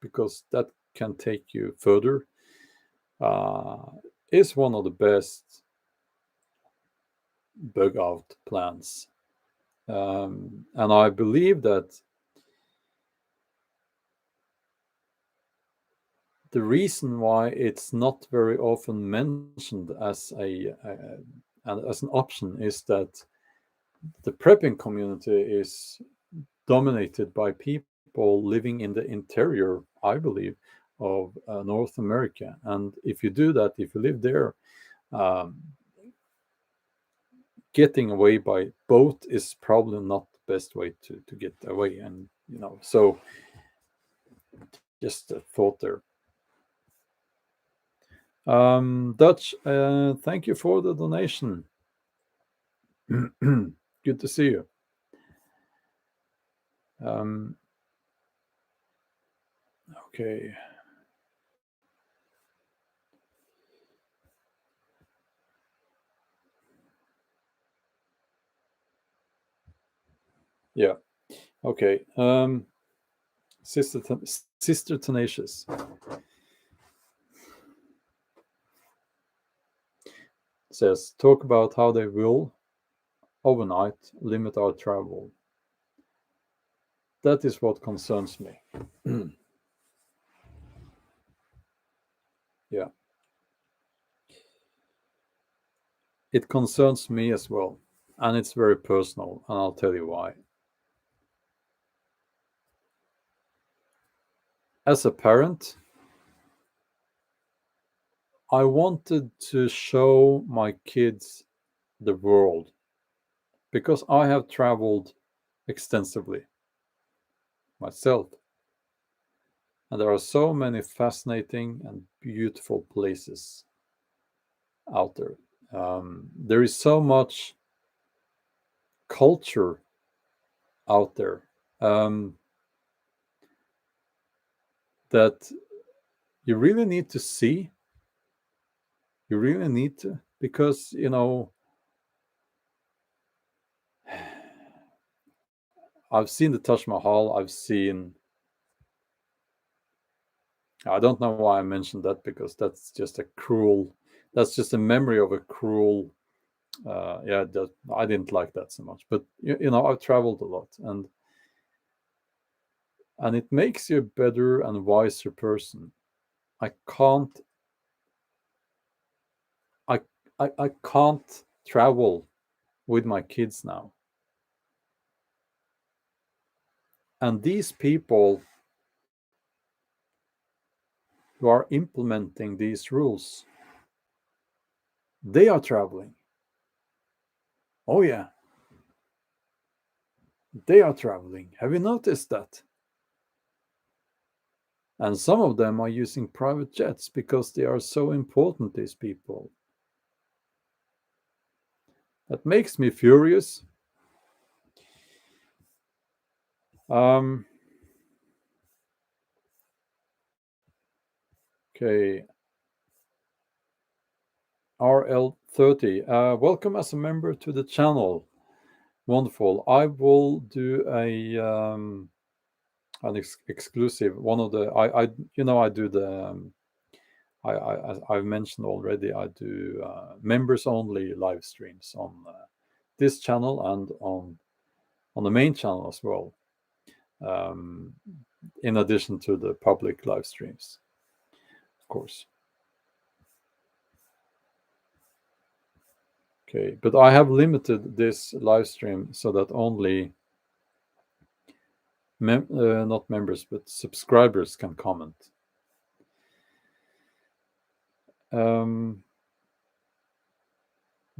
because that can take you further, is one of the best bug out plans. And I believe that the reason why it's not very often mentioned as as an option is that the prepping community is dominated by people living in the interior, I believe, of North America. And if you do that, if you live there, um, getting away by boat is probably not the best way to get away. And, so just a thought there. Dutch, thank you for the donation. Good to see you. Okay. Yeah. Okay. Sister Tenacious says, talk about how they will overnight limit our travel. That is what concerns me. Yeah. It concerns me as well. And it's very personal. And I'll tell you why. As a parent, I wanted to show my kids the world because I have traveled extensively myself. And there are so many fascinating and beautiful places out there. There is so much culture out there that you really need to see. You really need to, because, I've seen the Taj Mahal. I don't know why I mentioned that, because that's just a memory of a cruel, I didn't like that so much. But, I've traveled a lot, and it makes you a better and wiser person. I can't I I can't travel with my kids now. And these people who are implementing these rules, they are traveling. Oh yeah, they are traveling. Have you noticed that? And some of them are using private jets because they are so important, these people. That makes me furious. Um, okay, RL30. Welcome as a member to the channel. Wonderful. I will do an exclusive one of the I I do the as I've mentioned already, I do members only live streams on this channel and on the main channel as well. Um, in addition to the public live streams, of course. Okay, but I have limited this live stream so that only not members but subscribers can comment.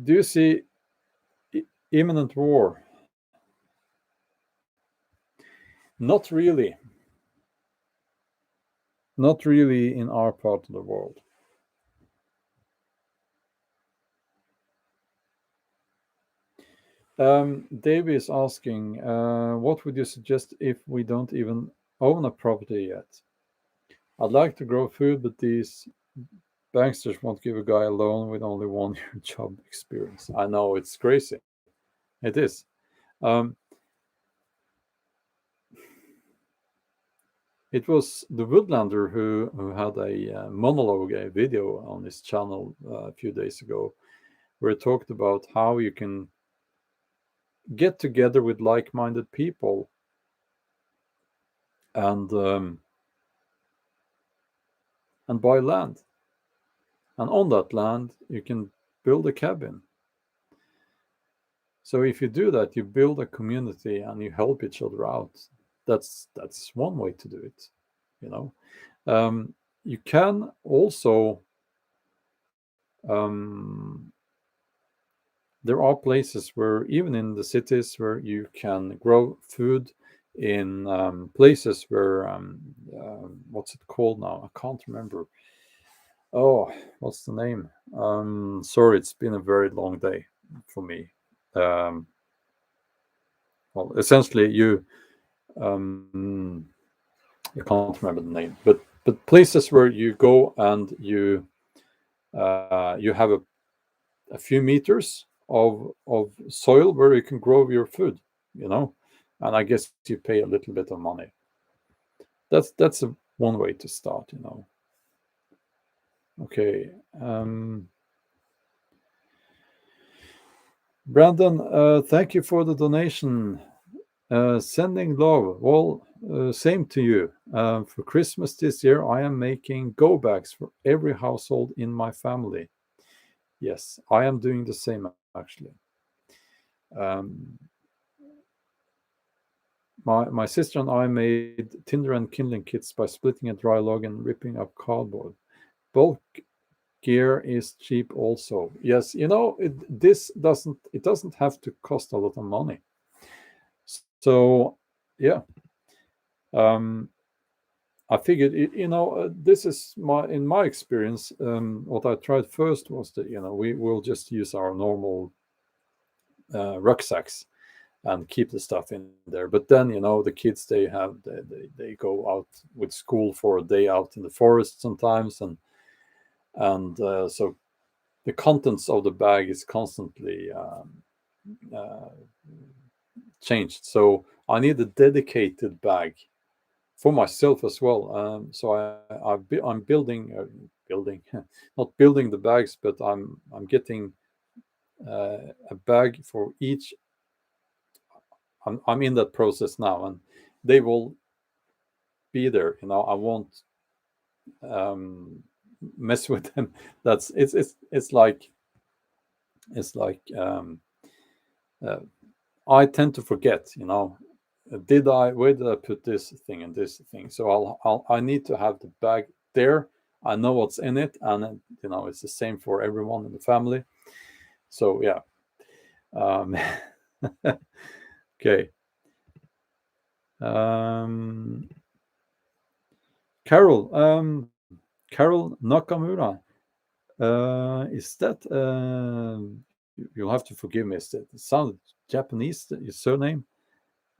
Do you see imminent war? Not really. Not really in our part of the world. Dave is asking, what would you suggest if we don't even own a property yet? I'd like to grow food, but these banksters won't give a guy a loan with only 1 year job experience. I know, it's crazy. It is. Um, it was the Woodlander who had a monologue, a video on his channel a few days ago, where he talked about how you can get together with like-minded people and buy land, and on that land you can build a cabin. So if you do that, you build a community and you help each other out. That's one way to do it. You know, you can also there are places where even in the cities where you can grow food in places where what's it called now? I can't remember. Oh, what's the name? Sorry, it's been a very long day for me. Um, well, essentially, you can't remember the name, but places where you go and you have a few meters of soil where you can grow your food, you know, and I guess you pay a little bit of money. That's one way to start, you know. Okay. Brandon, thank you for the donation. Sending love. Well, same to you. For Christmas this year, I am making go bags for every household in my family. Yes, I am doing the same actually. Um, my sister and I made tinder and kindling kits by splitting a dry log and ripping up cardboard. Bulk gear is cheap also. Yes, you know, it doesn't have to cost a lot of money. So yeah, I figured, you know, this is in my experience. What I tried first was that, you know, we will just use our normal rucksacks and keep the stuff in there. But then, you know, the kids they go out with school for a day out in the forest sometimes, and so the contents of the bag is constantly uh, changed. So I need a dedicated bag for myself as well. So I'm building, not building the bags, but I'm getting a bag for each. I'm in that process now, and they will be there. You know, I won't um, mess with them. That's it's like uh, I tend to forget. You know, where did I put this thing and this thing? So I need to have the bag there. I know what's in it, and you know it's the same for everyone in the family. So yeah. Um, okay. Um, Carol. Carol Nakamura. Is that you'll have to forgive me. It sounded Japanese, your surname,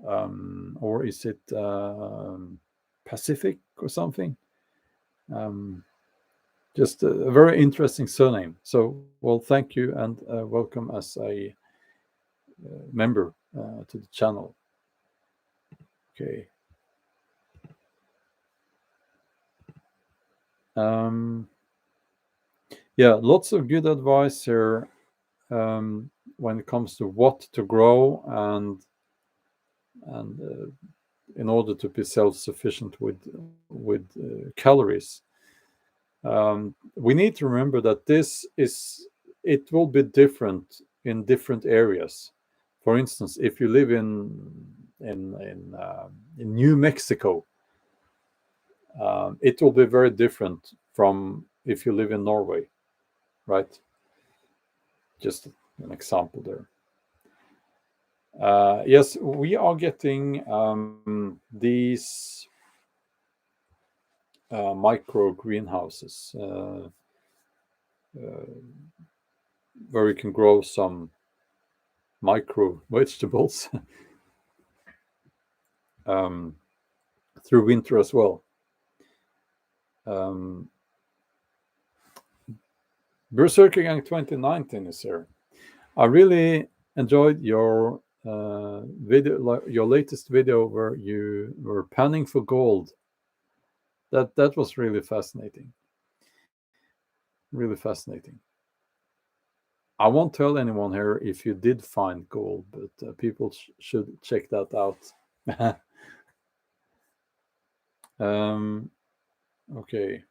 or is it Pacific or something? Just a very interesting surname. So, well, thank you and welcome as a member to the channel. Okay. Yeah, lots of good advice here when it comes to what to grow and in order to be self-sufficient with calories. We need to remember that it will be different in different areas. For instance, if you live in New Mexico, it will be very different from if you live in Norway, right? Just an example there. Yes, we are getting these micro greenhouses where we can grow some micro vegetables through winter as well. Berserker Gang 2019 is here. I really enjoyed your video, your latest video where you were panning for gold. That was really fascinating. Really fascinating. I won't tell anyone here if you did find gold, but people should check that out. Okay.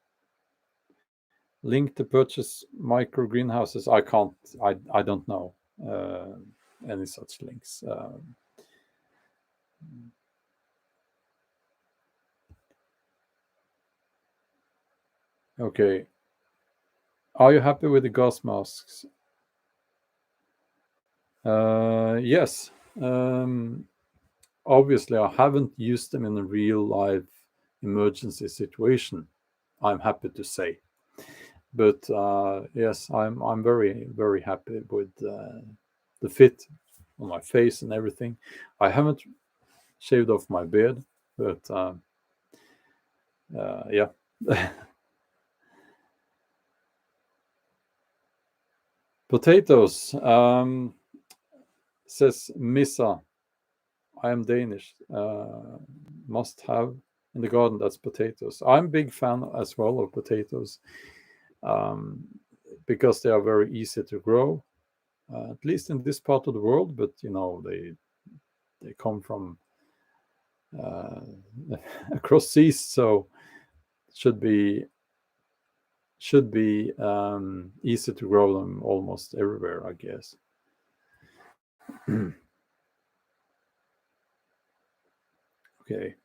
Link to purchase micro greenhouses. I can't. I don't know any such links. Okay. Are you happy with the gas masks? Yes. Obviously, I haven't used them in a real life emergency situation. I'm happy to say, but yes, I'm very very happy with the fit on my face and everything. I haven't shaved off my beard, but yeah. Potatoes, says Missa. I am Danish. Must have in the garden, that's potatoes. I'm a big fan as well of potatoes because they are very easy to grow, at least in this part of the world. But you know, they come from across seas, so should be easy to grow them almost everywhere, I guess. Okay.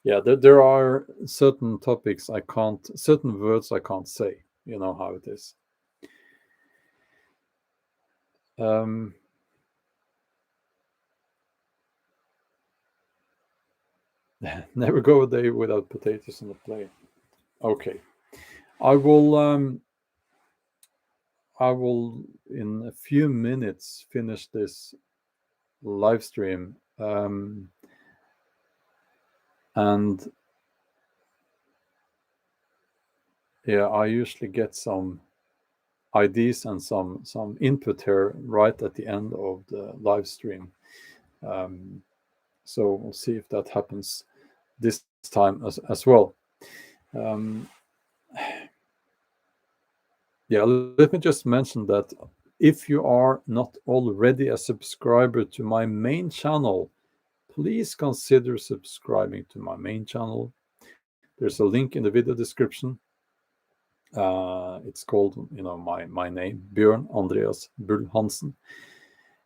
Yeah, there are certain topics I can't, certain words I can't say. You know how it is. Never go a day without potatoes on the plate. Okay, I will in a few minutes finish this live stream, and yeah, I usually get some ideas and some input here right at the end of the live stream. So we'll see if that happens this time as well. Yeah, let me just mention that if you are not already a subscriber to my main channel, please consider subscribing to my main channel. There's a link in the video description. It's called, you know, my name, Bjorn Andreas Bull-Hansen.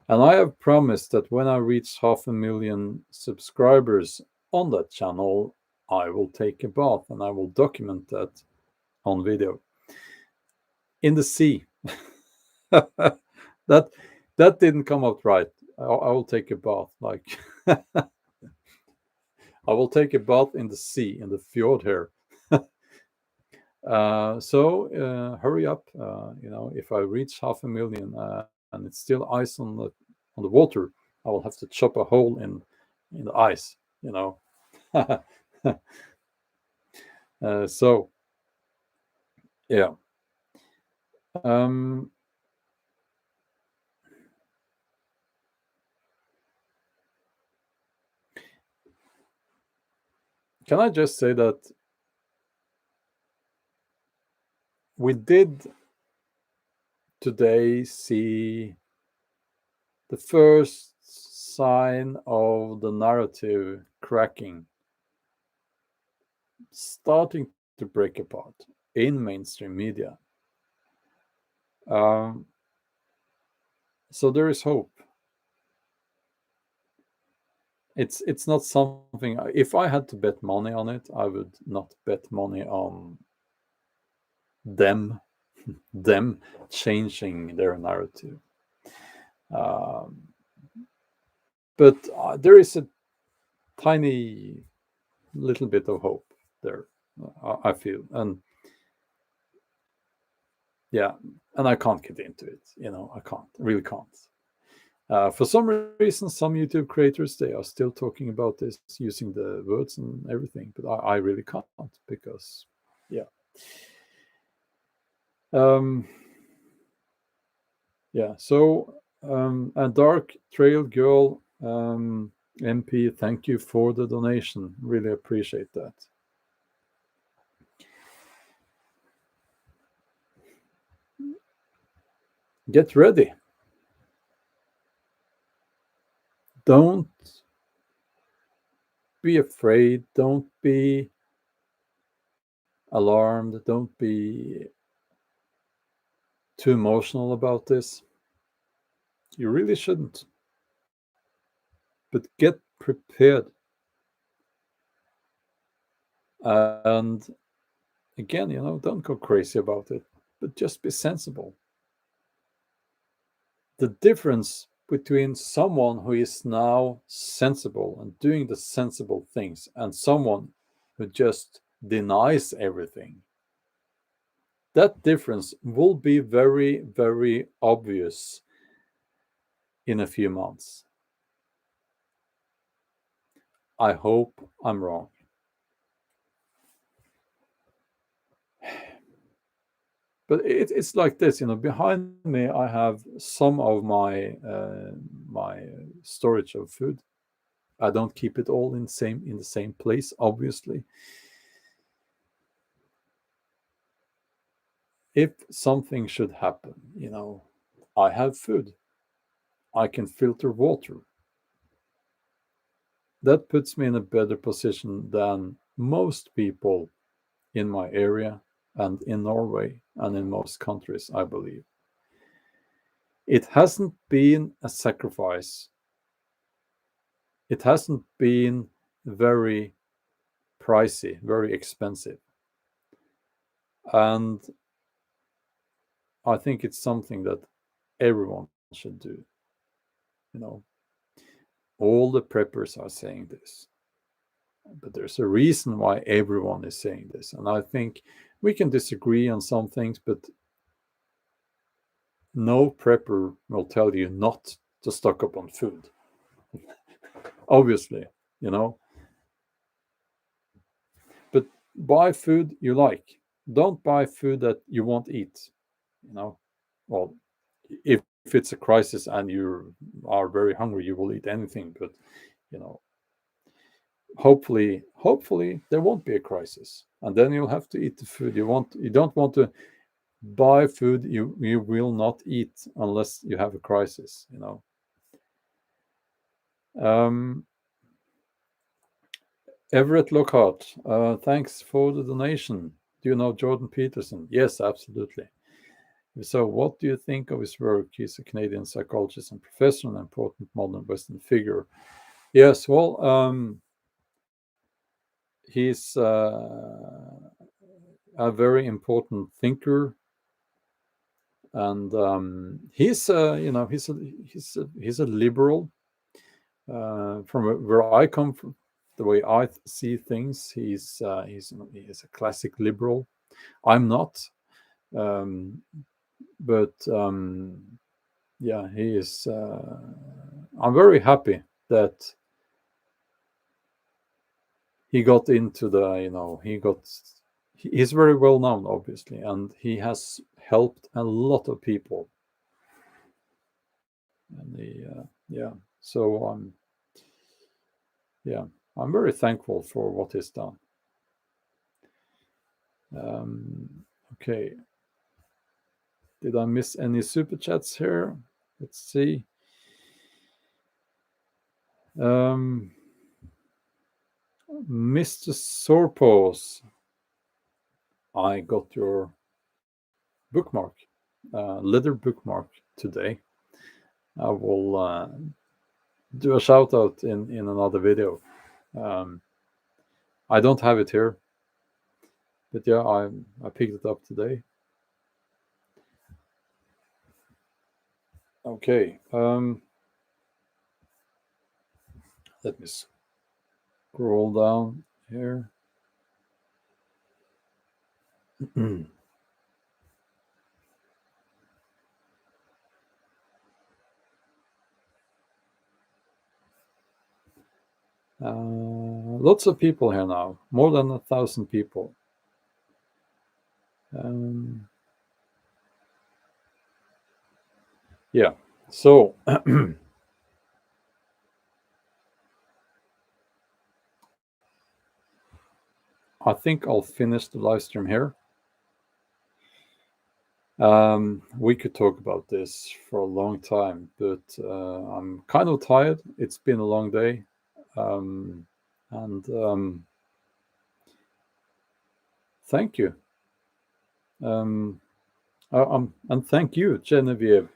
And I have promised that when I reach 500,000 subscribers on that channel, I will take a bath and I will document that on video in the sea. that didn't come out right. I will take a bath. Like I will take a bath in the sea, in the fjord here. So hurry up. If I reach 500,000 and it's still ice on the water, I will have to chop a hole in the ice. So yeah. Um, can I just say that we did today see the first sign of the narrative cracking, starting to break apart in mainstream media. Um, so there is hope. It's not something. If I had to bet money on it, I would not bet money on them them changing their narrative. Um, but there is a tiny little bit of hope there. I feel, and yeah, and I can't get into it. I can't, really can't. For some reason, some YouTube creators, they are still talking about this using the words and everything, but I really can't, because yeah. Um, yeah. So and Dark Trail Girl, MP, thank you for the donation. Really appreciate that. Get ready. Don't be afraid. Don't be alarmed. Don't be too emotional about this. You really shouldn't. But get prepared. And again, don't go crazy about it, but just be sensible. The difference between someone who is now sensible and doing the sensible things and someone who just denies everything, that difference will be very, very obvious in a few months. I hope I'm wrong. But it's like this, behind me I have some of my storage of food. I don't keep it all in the same place, obviously. If something should happen, I have food. I can filter water. That puts me in a better position than most people in my area and in Norway and in most countries, I believe. It hasn't been a sacrifice. It hasn't been very pricey, very expensive. And I think it's something that everyone should do. You know, all the preppers are saying this, but there's a reason why everyone is saying this. And I think we can disagree on some things, but no prepper will tell you not to stock up on food. Obviously, you know, but buy food you like. Don't buy food that you won't eat. Well, if it's a crisis and you are very hungry, you will eat anything. But you know, hopefully there won't be a crisis, and then you'll have to eat the food you want. You don't want to buy food you will not eat unless you have a crisis. Um, Everett Lockhart, thanks for the donation. Do you know Jordan Peterson? Yes, absolutely. So, what do you think of his work? He's a Canadian psychologist and professor, an important modern Western figure. Yes, well, he's a very important thinker, and he's a liberal. From where I come from, the way I see things. He's a classic liberal. I'm not, but yeah, he is. I'm very happy that he got into the, he's very well known, obviously, and he has helped a lot of people. And yeah, so yeah, I'm very thankful for what he's done. Okay, did I miss any super chats here? Let's see. Mr. Sorpos, I got your bookmark, leather bookmark today. I will do a shout out in another video. I don't have it here, but yeah, I picked it up today. Okay, let me scroll down here. Lots of people here now, more than 1,000 people. Yeah, so I think I'll finish the live stream here. We could talk about this for a long time, but I'm kind of tired. It's been a long day. And thank you. And thank you, Genevieve.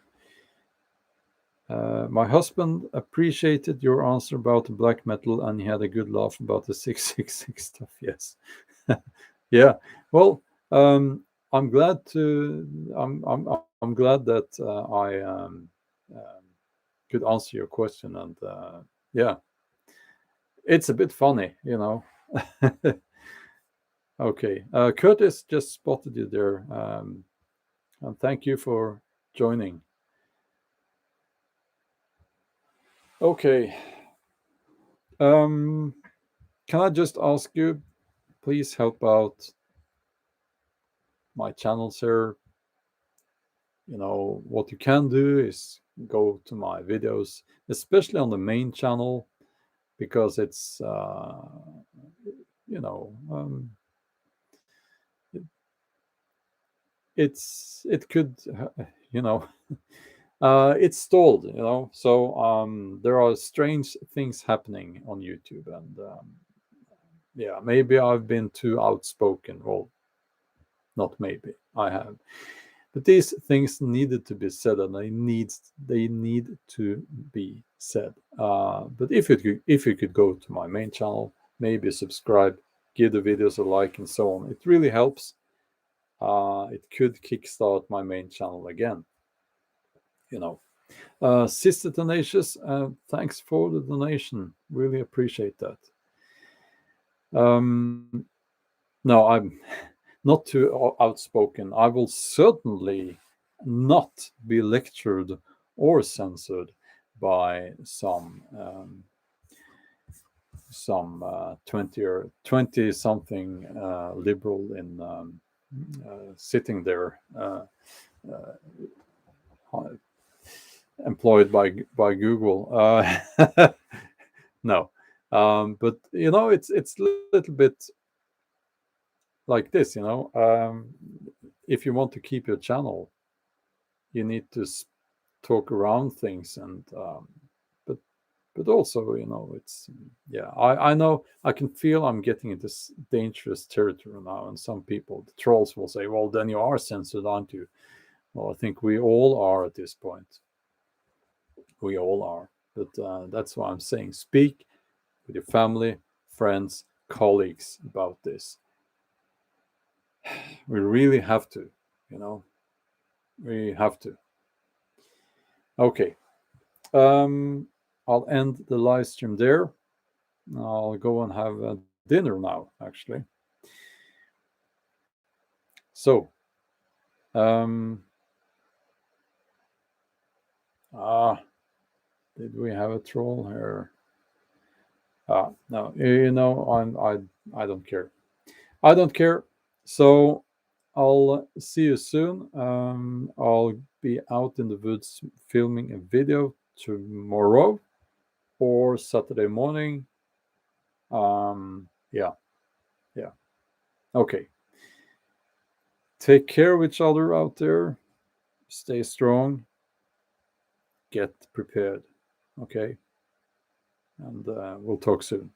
My husband appreciated your answer about the black metal, and he had a good laugh about the 666 stuff. Yes, yeah. Well, I'm glad to. I'm glad that I could answer your question, and yeah, it's a bit funny, Okay, Curtis just spotted you there, and thank you for joining. Okay. Can I just ask you, please help out my channels here. What you can do is go to my videos, especially on the main channel, because it's, it could, it's stalled, so there are strange things happening on YouTube, and yeah, maybe I've been too outspoken. Well, not maybe, I have. But these things needed to be said, and they need to be said. But if you could go to my main channel, maybe subscribe, give the videos a like, and so on, it really helps. It could kickstart my main channel again. Sister Tenacious, thanks for the donation. Really appreciate that. No, I'm not too outspoken. I will certainly not be lectured or censored by some 20 something liberal in sitting there employed by Google. No, but it's a little bit like this. If you want to keep your channel, you need to talk around things, and but also, it's, yeah, I know, I can feel I'm getting into this dangerous territory now, and some people, the trolls, will say, well, then you are censored, aren't you? Well, I think we all are at this point. We all are. But that's why I'm saying, speak with your family, friends, colleagues about this. We really have to, we have to. Okay. I'll end the live stream there. I'll go and have dinner now, actually. So, um, ah, did we have a troll here? No, I don't care. I don't care. So I'll see you soon. I'll be out in the woods filming a video tomorrow or Saturday morning. Yeah, yeah. Okay. Take care of each other out there. Stay strong. Get prepared. Okay. And we'll talk soon.